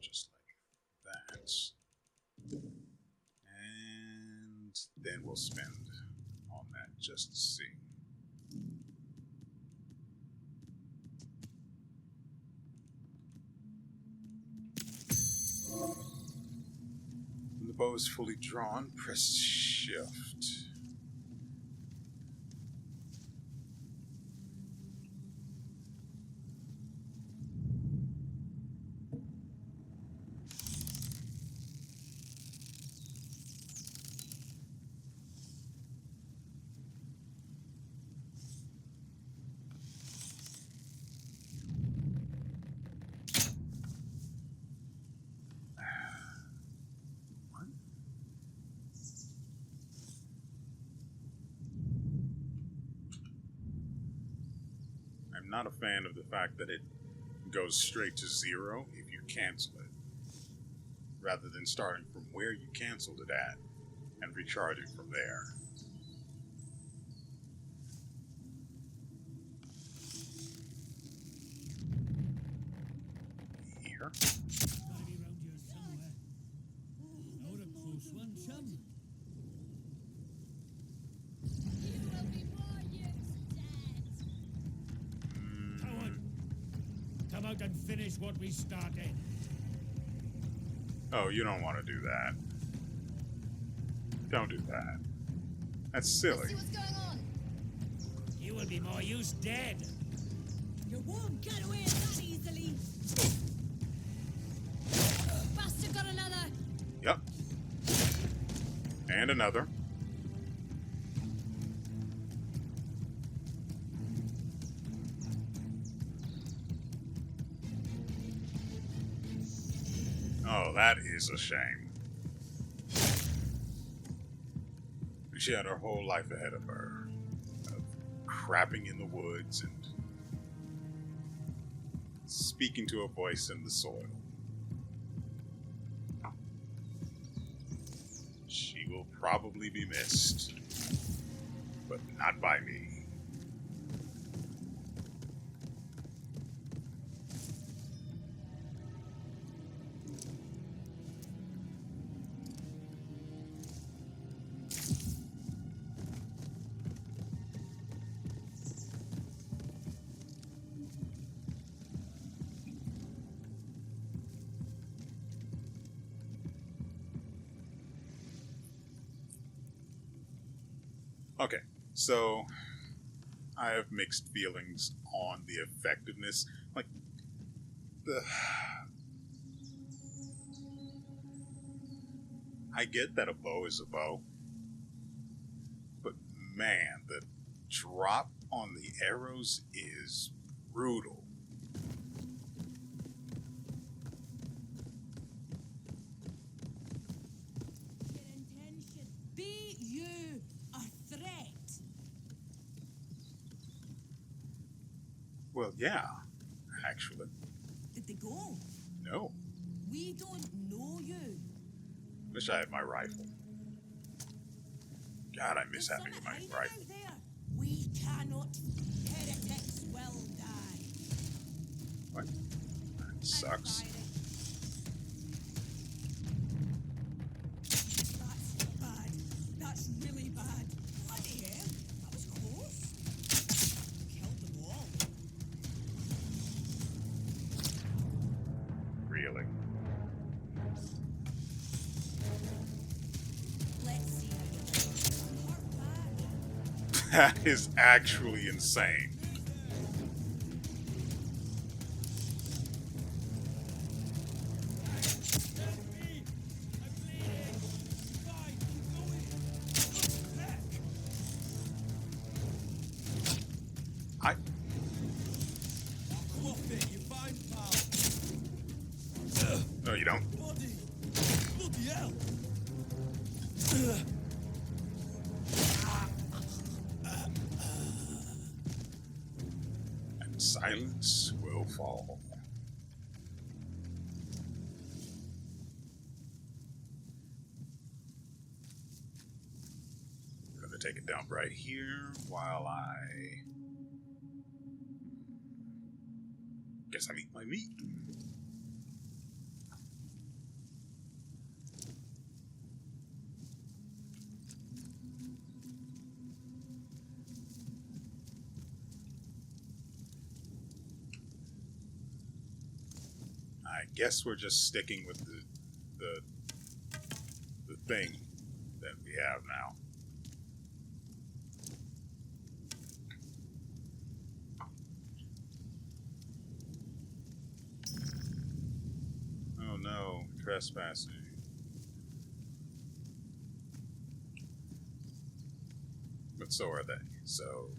just like that, and then we'll spend on that just to see. When the bow is fully drawn, press shift. I'm not a fan of the fact that it goes straight to 0 if you cancel it, rather than starting from where you canceled it at and recharging from there. Here. Gotta be around here somewhere. Now a close one, chum. You will be WeArEuS dead. Coward! Come out and finish what we started. Oh, you don't want to do that. Don't do that. That's Let's silly. see what's going on. You will be more use dead. You won't get away that easily. Bastard got another. Yep. And another. Oh, that is a shame. She had her whole life ahead of her. Of crapping in the woods and speaking to a voice in the soil. She will probably be missed, but not by me. Okay, so I have mixed feelings on the effectiveness. Like, I get that a bow is a bow, but man, the drop on the arrows is brutal. Your intention. Be you a threat? Well, yeah, actually. Did they go? No. We don't know you. Wish I had my rifle. God, I miss having my hiding rifle. out there. We cannot. Heretics will die. What? That sucks. That's bad. That's really bad. Bloody hell. That was close. Killed them all. Really. Let's see how you do. Hurt back. That is actually insane. I Come off it, you fine, pal. no, you don't. Bloody. Bloody hell. And silence will fall. I'm gonna take it down right here while I guess I eat my meat. I guess we're just sticking with the thing that we have now. Oh no, trespassing. But so are they, so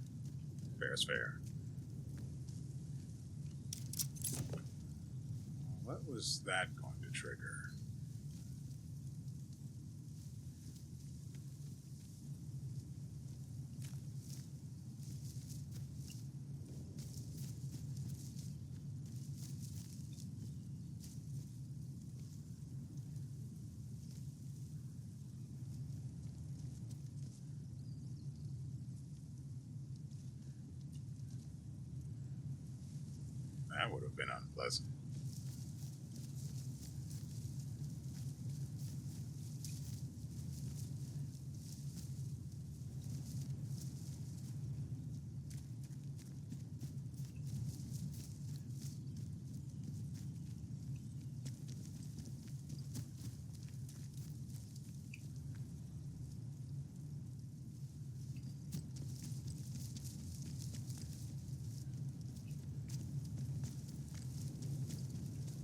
fair's fair. What was that going to trigger? That would have been unpleasant.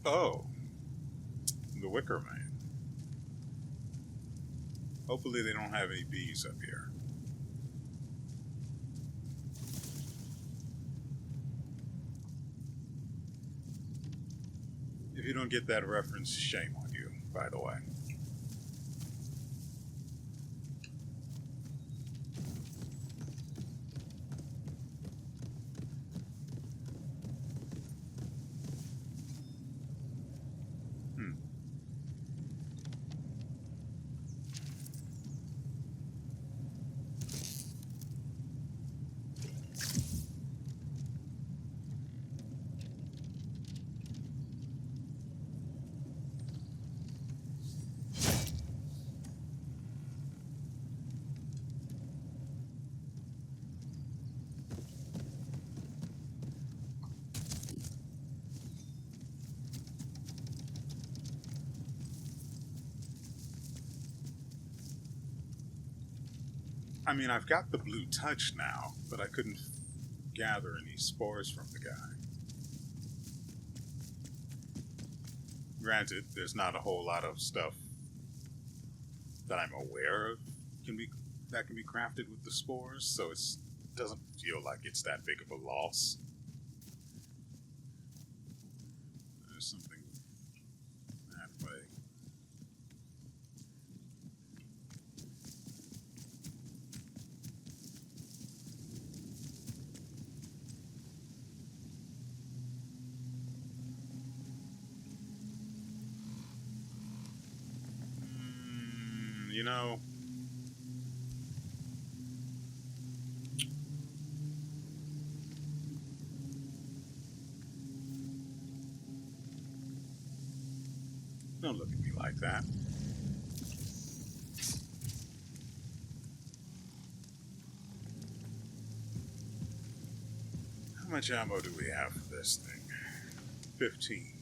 Oh, the Wicker Man. Hopefully they don't have any bees up here. If you don't get that reference, shame on you, by the way. I mean, I've got the blue touch now, but I couldn't gather any spores from the guy. Granted, there's not a whole lot of stuff that I'm aware of that can be crafted with the spores, so it doesn't feel like it's that big of a loss. There's something that way. You know, don't look at me like that. How much ammo do we have for this thing? 15.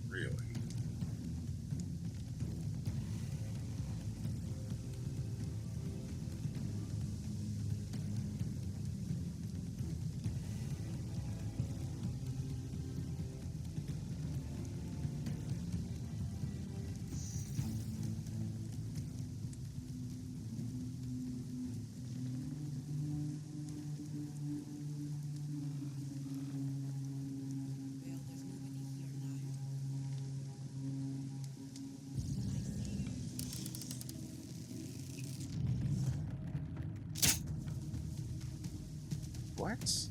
Really? What?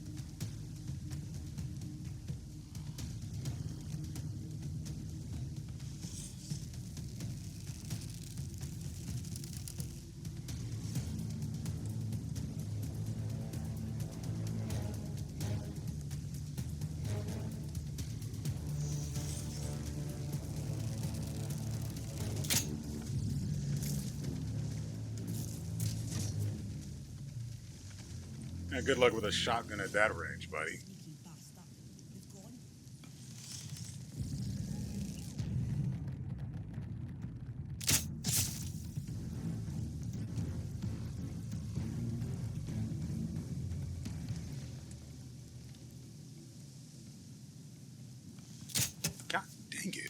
Yeah, good luck with a shotgun at that range, buddy. God dang it.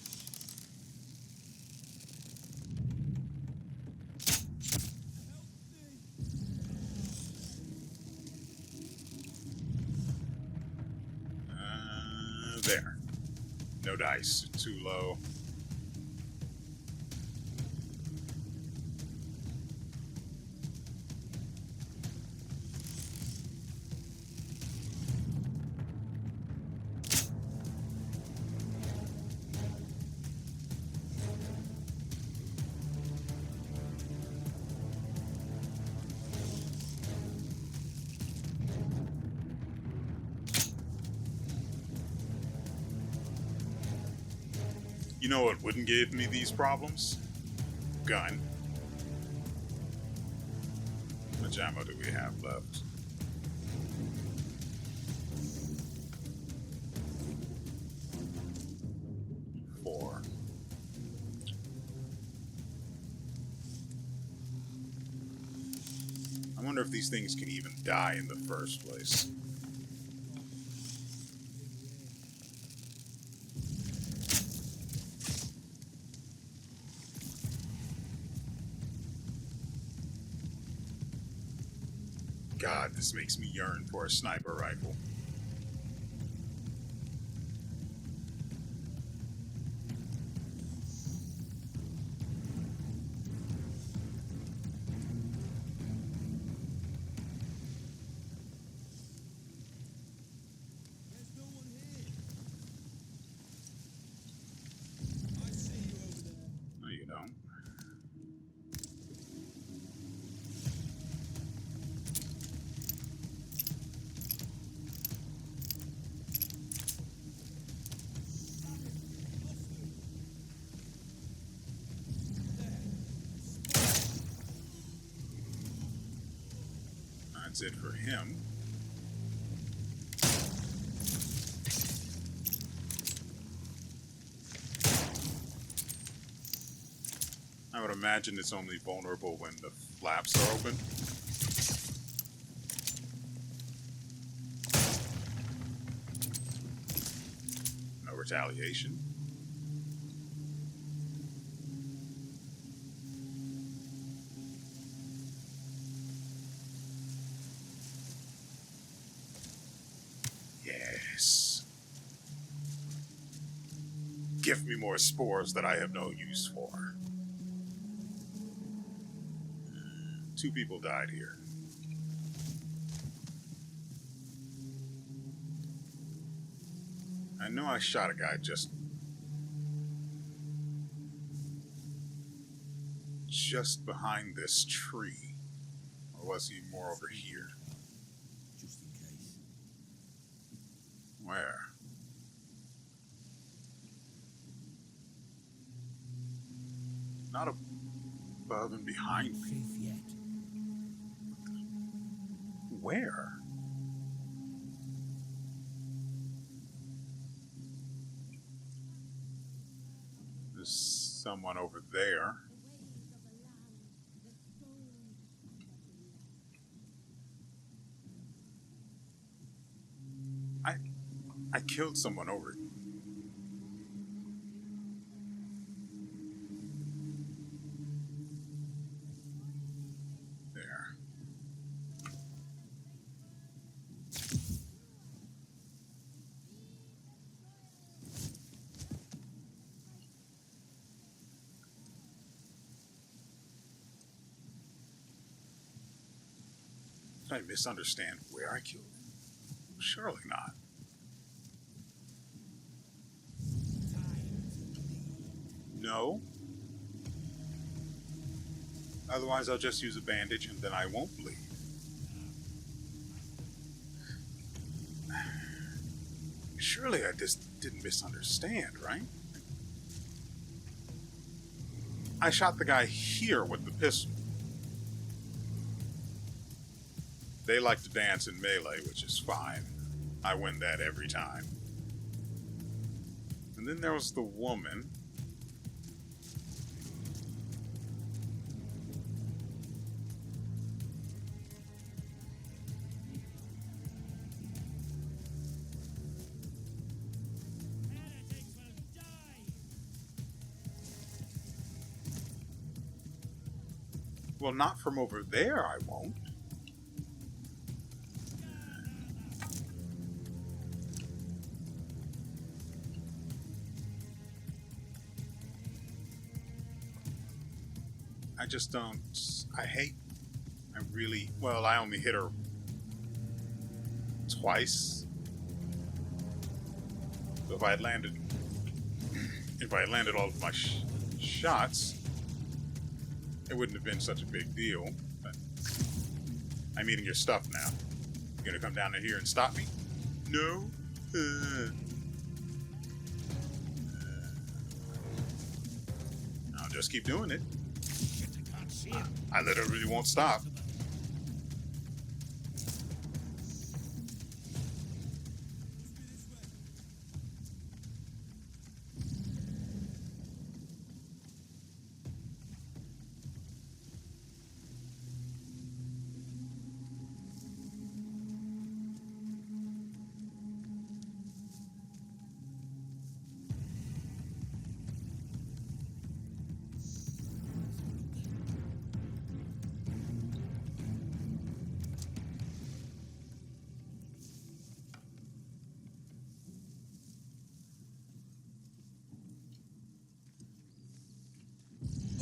There. No dice. Too low. You know what wouldn't give me these problems? Gun. How much ammo do we have left? Four. I wonder if these things can even die in the first place. God, this makes me yearn for a sniper rifle. There's no one here. I see you over there. No, you don't. That's it for him. I would imagine it's only vulnerable when the flaps are open. No retaliation. Yes. Give me more spores that I have no use for. 2 people died here. I know I shot a guy just behind this tree. Or was he more over here? Just in case. Where? Not above and behind me. Safe yet. Where? There's someone over there. I killed someone over there. Did I misunderstand where I killed him? Surely not. No. Otherwise, I'll just use a bandage and then I won't bleed. Surely I just didn't misunderstand, right? I shot the guy here with the pistol. They like to dance in melee, which is fine. I win that every time. And then there was the woman. Heretics will die. Well, not from over there, I won't. I just don't. I really. Well, I only hit her twice. So if I had landed all of my shots, it wouldn't have been such a big deal. But I'm eating your stuff now. You gonna come down in here and stop me? No. just keep doing it. Can't see him. I literally won't stop.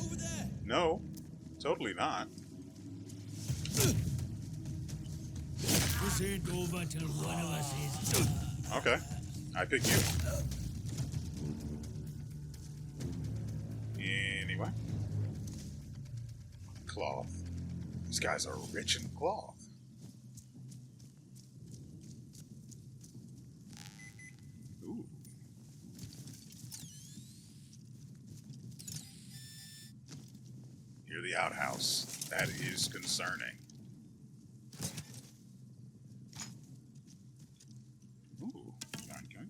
Over there! No, totally not. This ain't over till one of us is. Okay, I pick you. Anyway. Cloth. These guys are rich in cloth. Ooh. Near the outhouse. That is concerning. Ooh, yoink, yoink.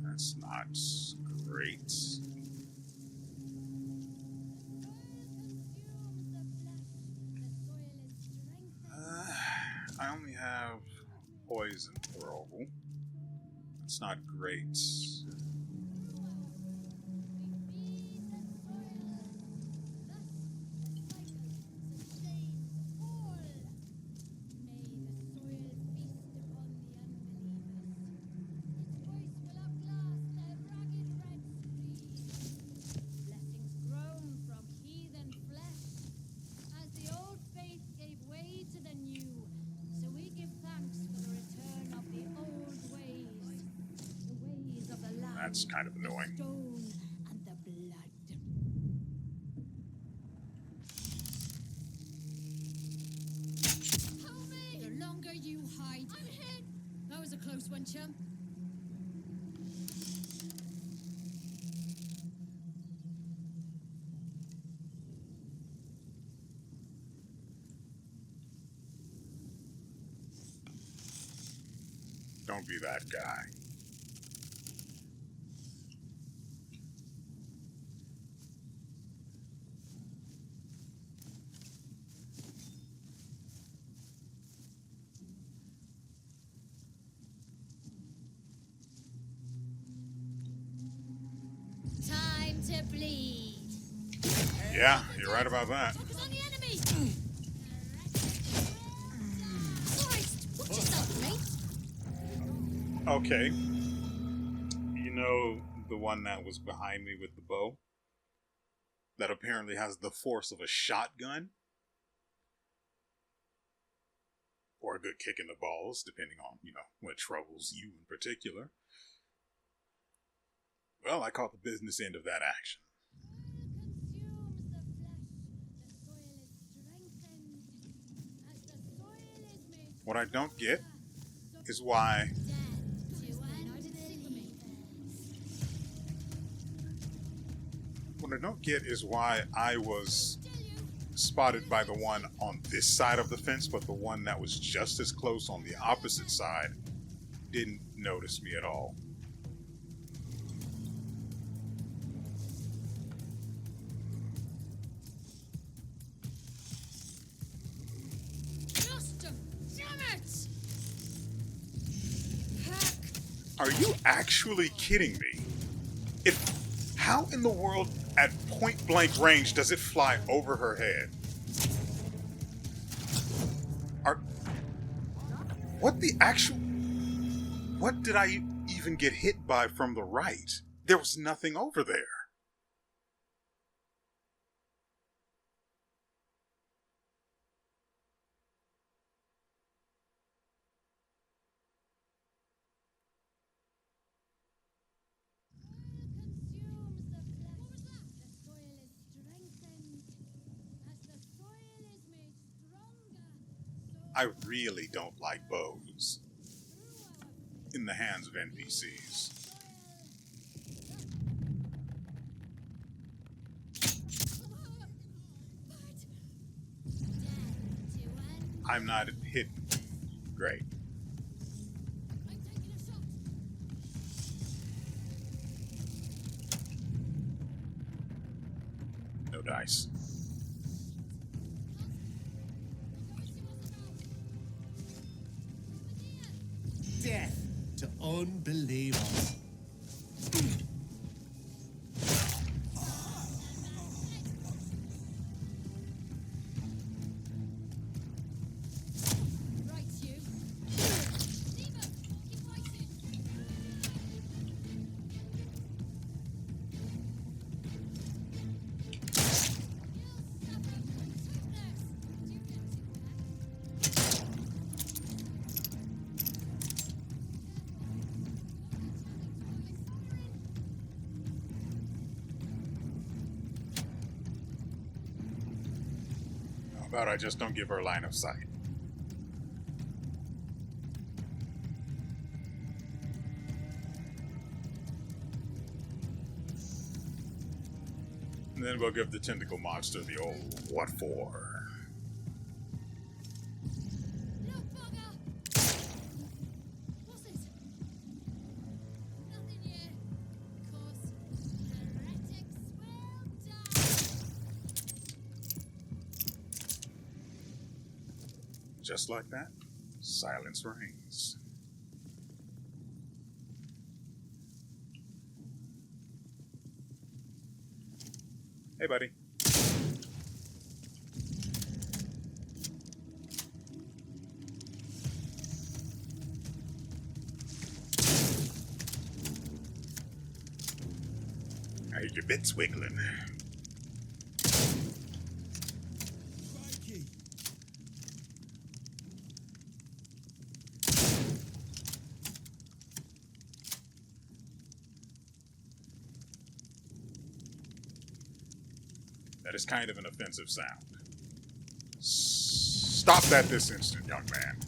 That's not great. I only have poison throw. That's not great. That's kind of annoying. Stone and the blood. Help me! The longer you hide. I'm hit! That was a close one, chum. Don't be that guy. Time to bleed. Yeah, you're right about that. Focus on the enemy! Christ! Watch yourself, mate! Okay. You know the one that was behind me with the bow? That apparently has the force of a shotgun? Or a good kick in the balls, depending on, what troubles you in particular. Well, I caught the business end of that action. What I don't get is why... What I don't get is why I was spotted by the one on this side of the fence, but the one that was just as close on the opposite side didn't notice me at all. Are you actually kidding me? How in the world at point blank range does it fly over her head? What did I even get hit by from the right? There was nothing over there. I really don't like bows in the hands of NPCs. I'm not hidden. Great. I'm taking a shot. No dice. Death to unbelievers. Right, you. Demon, keep fighting. How about I just don't give her line of sight? And then we'll give the tentacle monster the old what for. Little bugger. What's it? Nothing yet. Of course, heretics will die. Just like that, silence reigns. Hey, buddy. I hear your bits wiggling. Crikey. That is kind of an offensive sound. Stop that this instant, young man.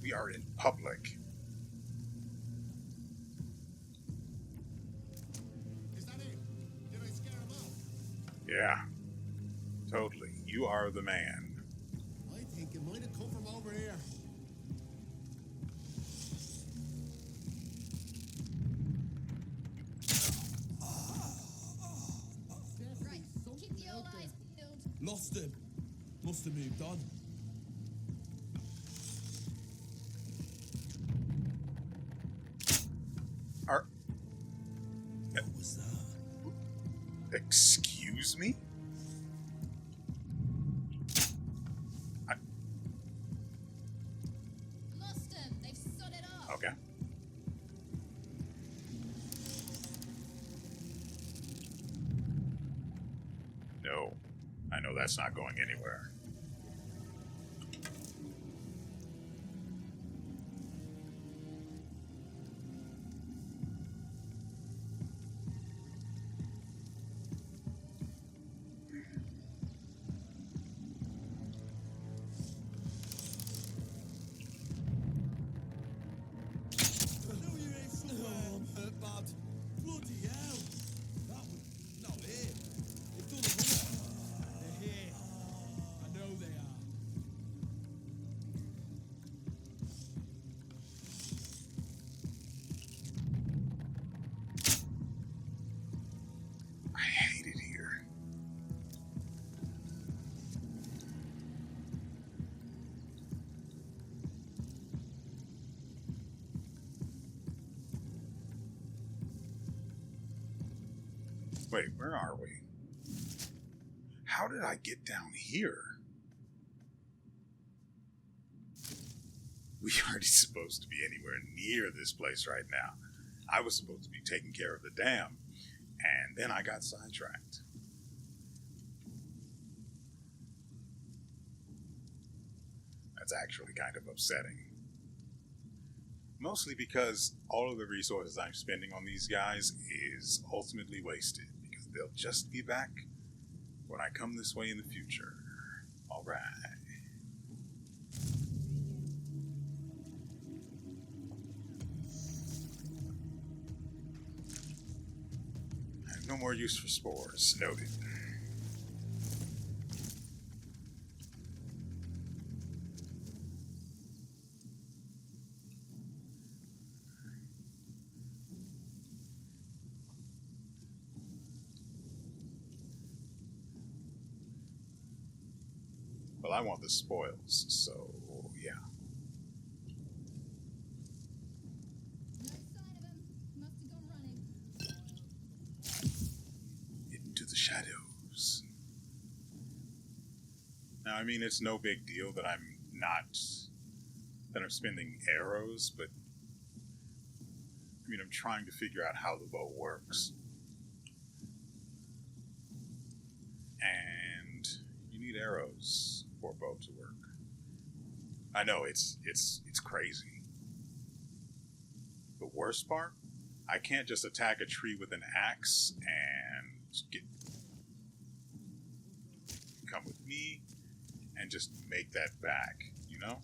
We are in public. Is that it? Did I scare him off? Yeah, totally. You are the man. I think it might have come from over here. Right, keep the old eyes peeled. Lost him. Must have moved on. Are, What was that? excuse me? Lost them. They've sodded off. Okay. No, I know that's not going anywhere. No, you ain't somewhere. Oh, I'm hurt bad. Bloody hell. That was not it. They've done a runner. They're here. I know they are. I hate it here. Wait, where are we? How did I get down here? We aren't supposed to be anywhere near this place right now. I was supposed to be taking care of the dam, and then I got sidetracked. That's actually kind of upsetting. Mostly because all of the resources I'm spending on these guys is ultimately wasted, because they'll just be back when I come this way in the future. Alright. I have no more use for spores. Noted. Well, I want the spoils, so yeah. No sign of him. Must have gone running. Into the shadows. Now, I mean, it's no big deal that I'm spending arrows, but I mean, I'm trying to figure out how the bow works. And you need arrows for a bow to work. I know it's crazy. The worst part, I can't just attack a tree with an axe and come with me and just make that back, you know?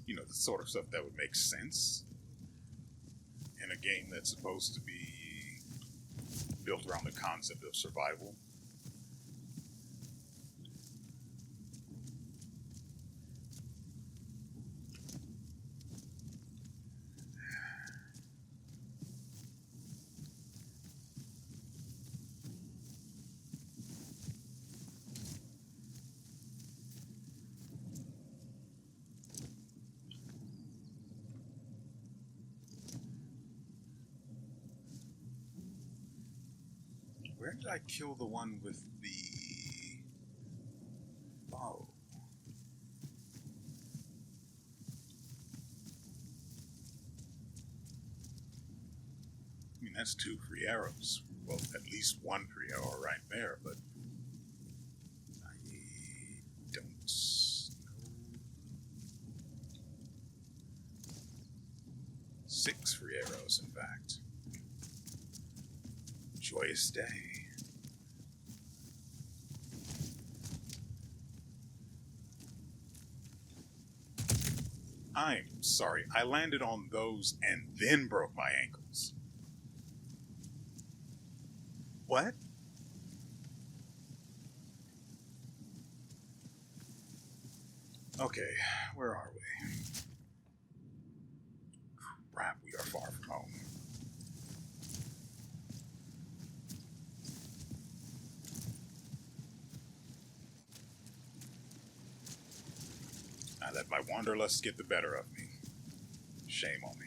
You know, the sort of stuff that would make sense in a game that's supposed to be built around the concept of survival. Where did I kill the one with the bow? I mean, that's 2 free arrows. Well, at least 1 free arrow right there, but I don't know. 6 free arrows, in fact. Joyous day. I'm sorry, I landed on those and then broke my ankles. What? Okay, where are we? Crap, we are far from home. I let my wanderlust get the better of me. Shame on me.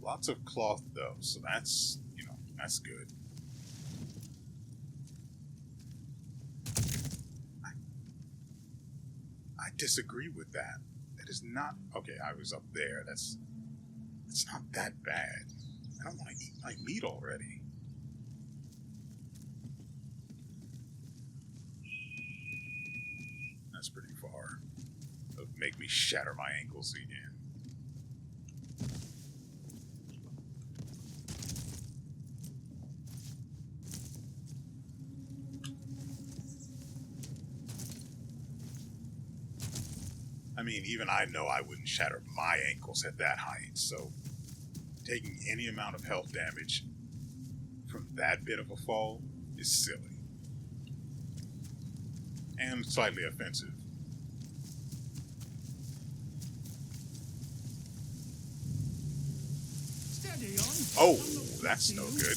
Lots of cloth though, so that's, you know, that's good. I disagree with that. That is not... Okay, I was up there. It's not that bad. I don't want to eat my meat already. That's pretty far. It'll make me shatter my ankles again. I mean, even I know I wouldn't shatter my ankles at that height, so taking any amount of health damage from that bit of a fall is silly. And slightly offensive. Steady on. Oh, that's no good.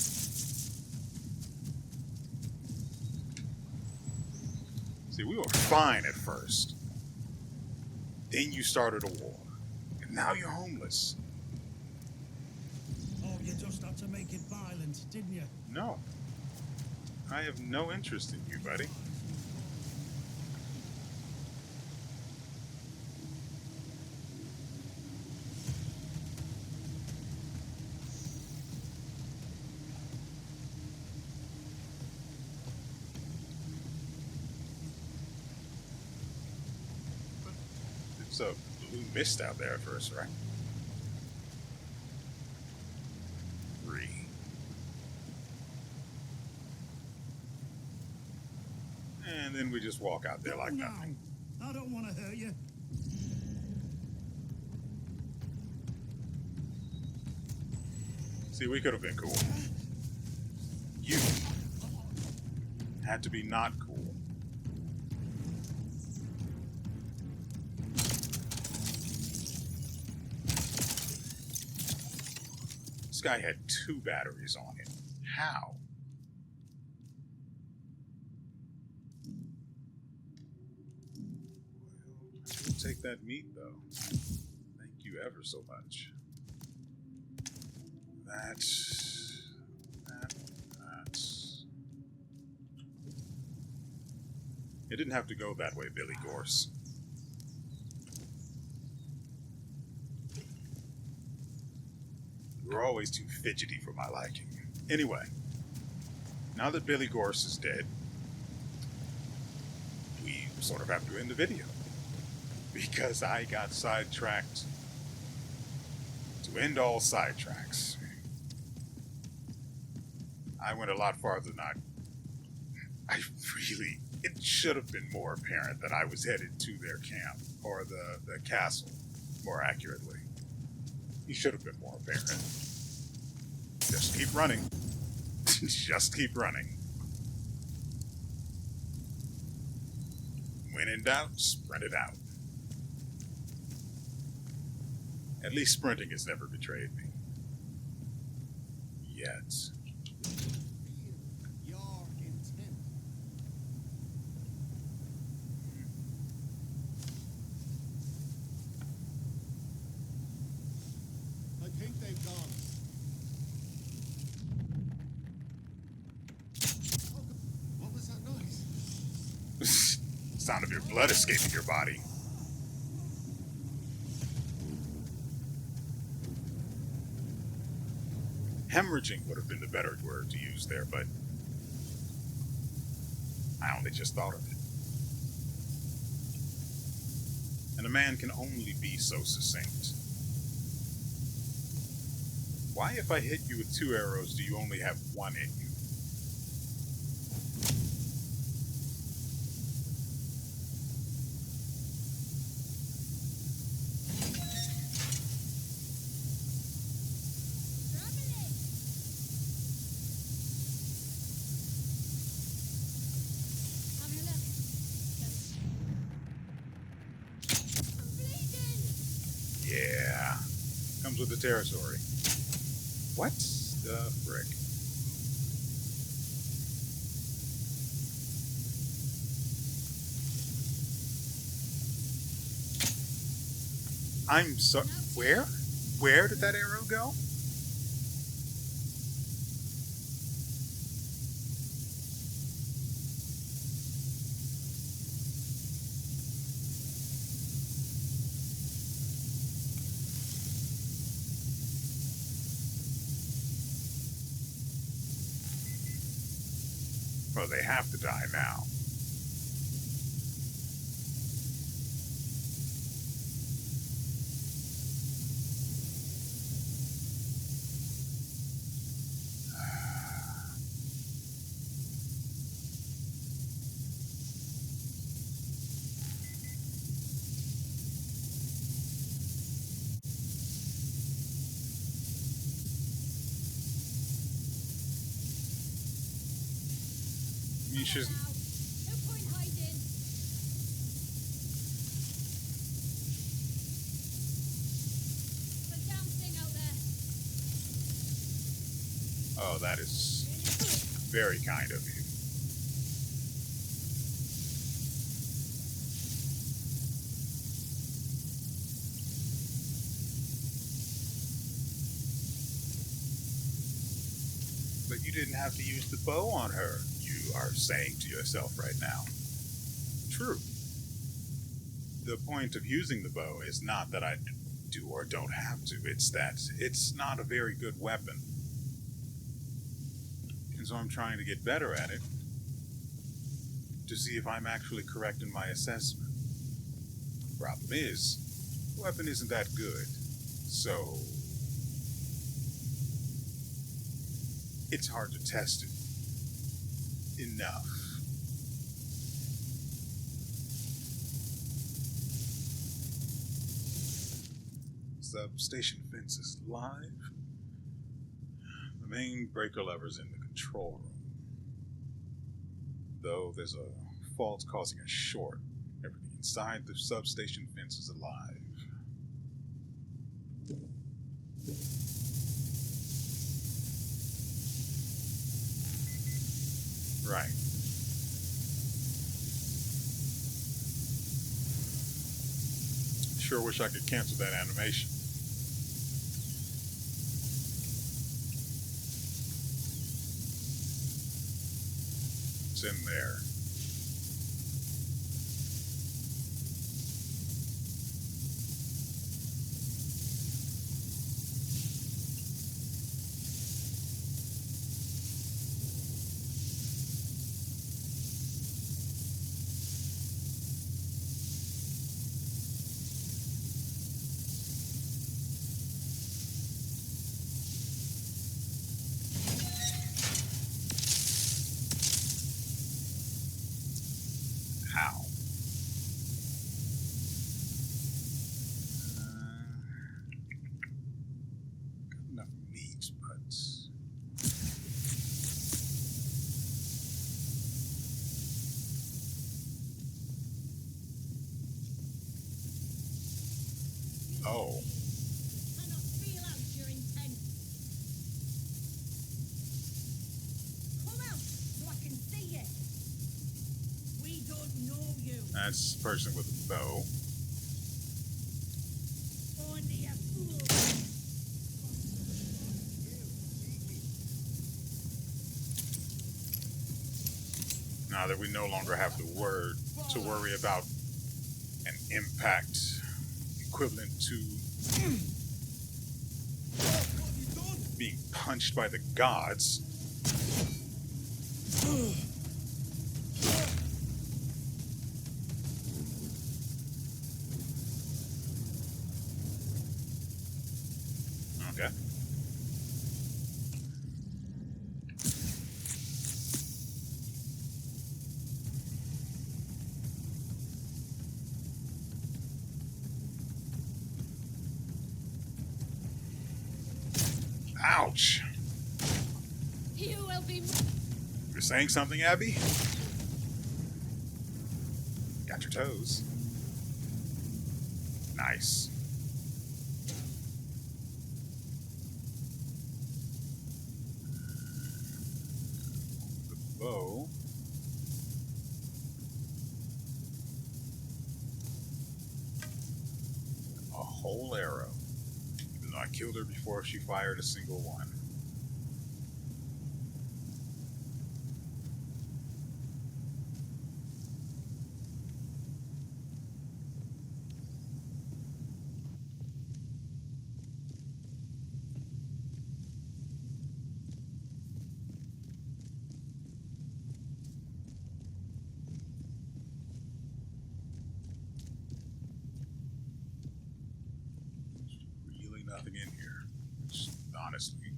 See, we were fine at first. Then you started a war. And now you're homeless. Oh, you just had to make it violent, didn't you? No. I have no interest in you, buddy. So, we missed out there first, right? 3. And then we just walk out there like nothing. I don't want to hurt you. See, we could have been cool. You had to be not cool. This guy had 2 batteries on him. How? Well, I'll take that meat, though. Thank you ever so much. That's... It didn't have to go that way, Billy Gorse. You were always too fidgety for my liking. Anyway, now that Billy Gorse is dead, we sort of have to end the video. Because I got sidetracked. To end all sidetracks. I went a lot farther than I really... It should have been more apparent that I was headed to their camp, or the castle, more accurately. He should have been more apparent. Just keep running. Just keep running. When in doubt, sprint it out. At least sprinting has never betrayed me. Yet. Your intent. I think they've gone. Oh, what was that noise? Sound of your blood escaping your body. Hemorrhaging would have been the better word to use there, but I only just thought of it. And a man can only be so succinct. Why, if I hit you with 2 arrows, do you only have 1 in you? Yeah. Comes with the territory. What the frick? I'm so... Where? Where did that arrow go? Well, they have to die now. You should... No point hiding. The damn thing out there. Oh, that is very kind of you. But you didn't have to use the bow on her, you are saying to yourself right now. True. The point of using the bow is not that I do or don't have to, it's that it's not a very good weapon. And so I'm trying to get better at it to see if I'm actually correct in my assessment. Problem is, The weapon isn't that good, so it's hard to test it enough. Substation fence is live. The main breaker lever's in the control room. Though there's a fault causing a short, everything inside the substation fence is alive. Right. Sure wish I could cancel that animation. It's in there. Ow. Got enough meat, but... Oh. Cannot feel out your intent. Come out so I can see it. We don't know you. That's the person with a bow. Only a fool. Now that we no longer have to worry about an impact equivalent to being punched by the gods. Okay. Ouch. You will be. You're saying something, Abby? Got your toes. Nice. The bow. A whole arrow. Even though I killed her before she fired a single one. Nothing in here, which honestly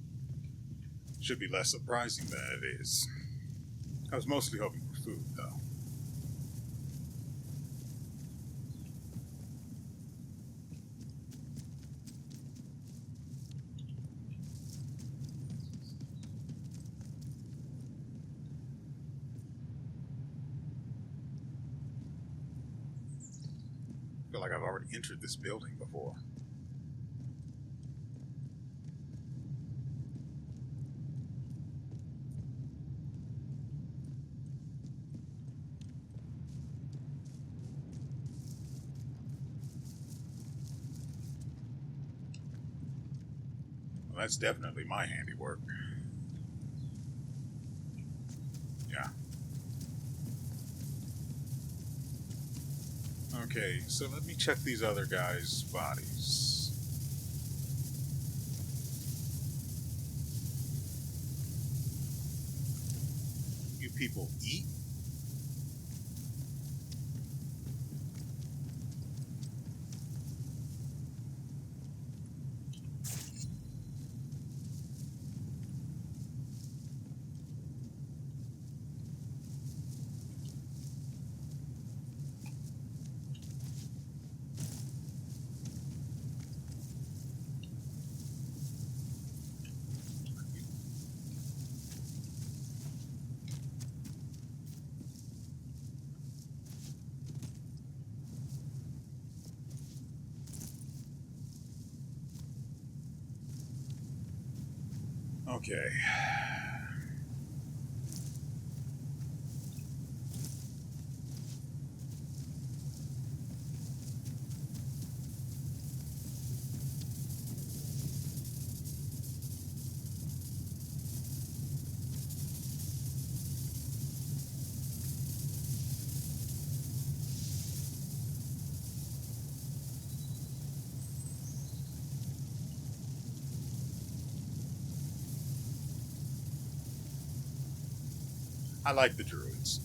should be less surprising than it is. I was mostly hoping for food, though. I feel like I've already entered this building before. Well, that's definitely my handiwork. Yeah. Okay, so let me check these other guys' bodies. You people eat? Okay. I like the druids.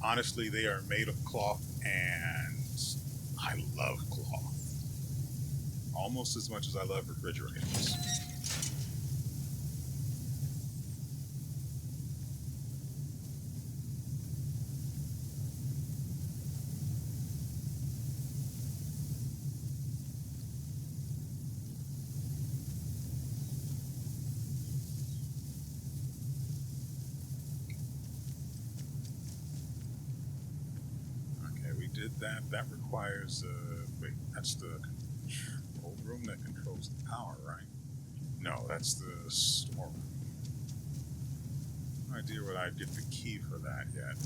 Honestly, they are made of cloth, and I love cloth. Almost as much as I love refrigerators. Okay, we did that. That requires, wait, that's the control room that controls the power, right? No, that's the storeroom. No idea whether I'd get the key for that yet.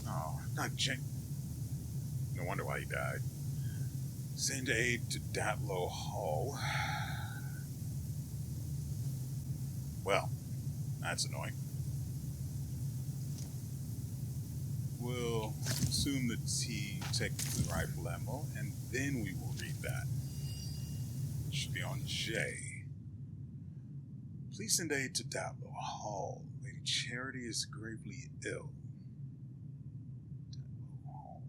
Oh, not Jen. No wonder why he died. Send aid to Datlow Hall. Well, that's annoying. We'll assume that he take the rifle ammo, and then we will read that. It should be on J. Please send aid to Datlow Hall. Lady Charity is gravely ill. Datlow Hall.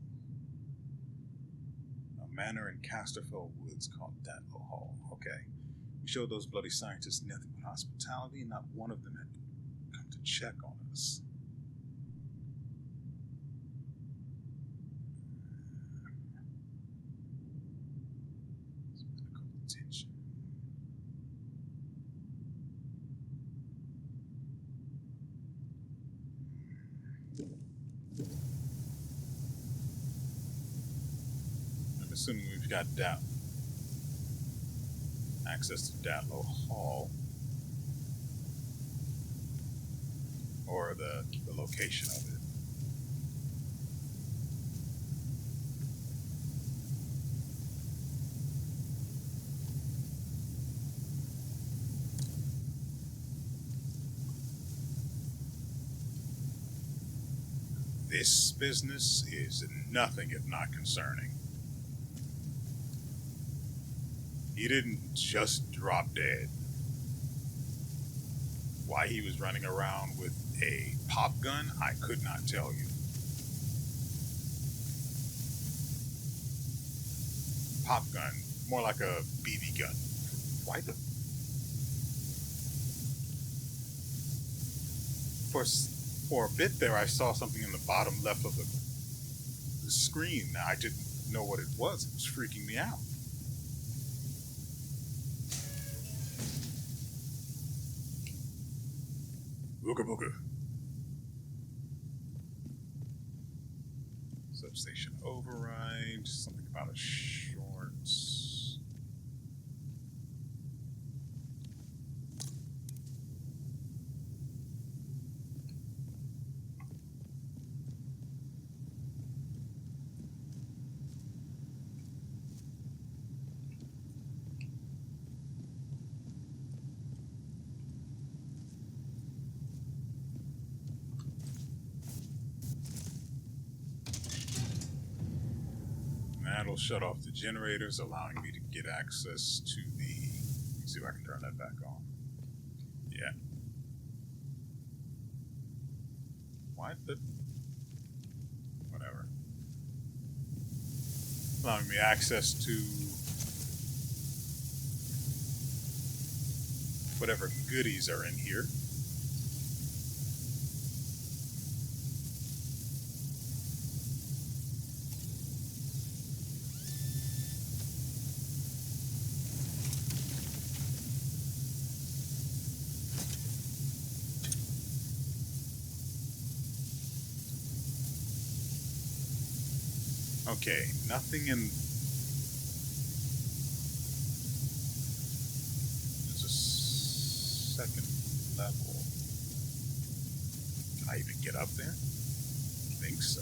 A manor in Casterfell Woods called Datlow Hall. Okay. We showed those bloody scientists nothing but hospitality, and not one of them had come to check on us. Medical attention. I'm assuming we've got access to Datlow Hall, or the location of it. This business is nothing if not concerning. He didn't just drop dead. Why he was running around with a pop gun, I could not tell you. Pop gun, more like a BB gun. Why the... For a bit there, I saw something in the bottom left of the screen. I didn't know what it was. It was freaking me out. Booga booga. Substation override. Something about a shorts. That'll shut off the generators, allowing me to get access to the... Let's see if I can turn that back on. Yeah. Why the... Whatever. Allowing me access to... whatever goodies are in here. Okay, nothing in... There's a second level. Can I even get up there? I think so.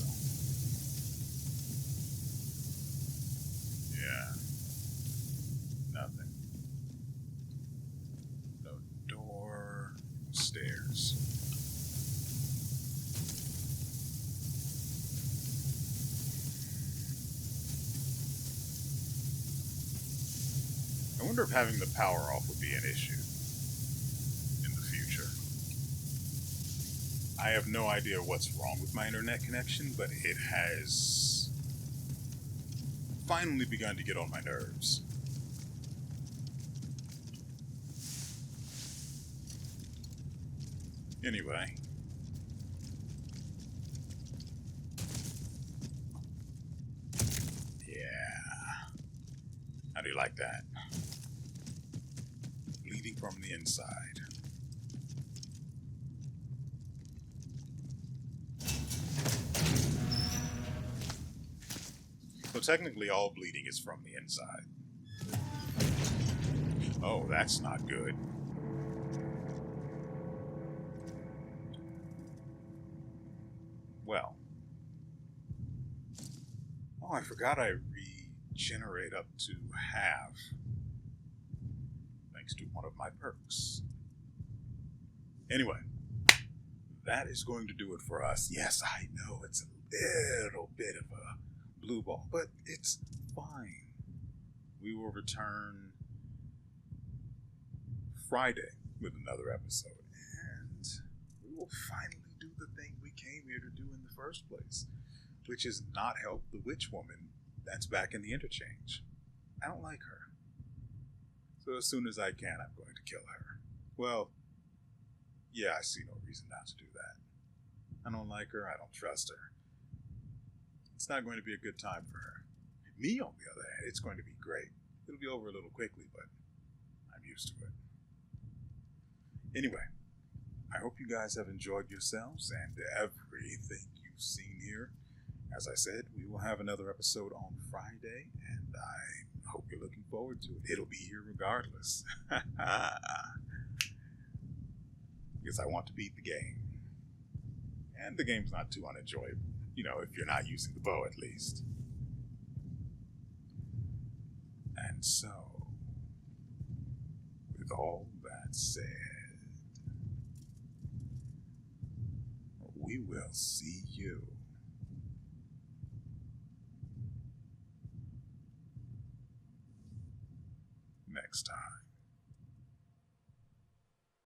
Yeah. Nothing. No door. Stairs. I wonder if having the power off would be an issue in the future. I have no idea what's wrong with my internet connection, but it has finally begun to get on my nerves. Anyway. Yeah. How do you like that? Bleeding from the inside. So technically all bleeding is from the inside. Oh, that's not good. Well. Oh, I forgot I regenerate up to half. Thanks to one of my perks. Anyway. That is going to do it for us. Yes, I know it's a little bit of a blue ball, but it's fine. We will return Friday with another episode, and we will finally do the thing we came here to do in the first place, which is not help the witch woman that's back in the interchange. I don't like her. So as soon as I can, I'm going to kill her. Well, yeah, I see no reason not to do that. I don't like her, I don't trust her. It's not going to be a good time for her. Me, on the other hand, it's going to be great. It'll be over a little quickly, but I'm used to it. Anyway, I hope you guys have enjoyed yourselves and everything you've seen here. As I said, we will have another episode on Friday, and I hope you're looking forward to it. It'll be here regardless. Because I want to beat the game. And the game's not too unenjoyable. You know, if you're not using the bow at least. And so, with all that said, we will see you next time.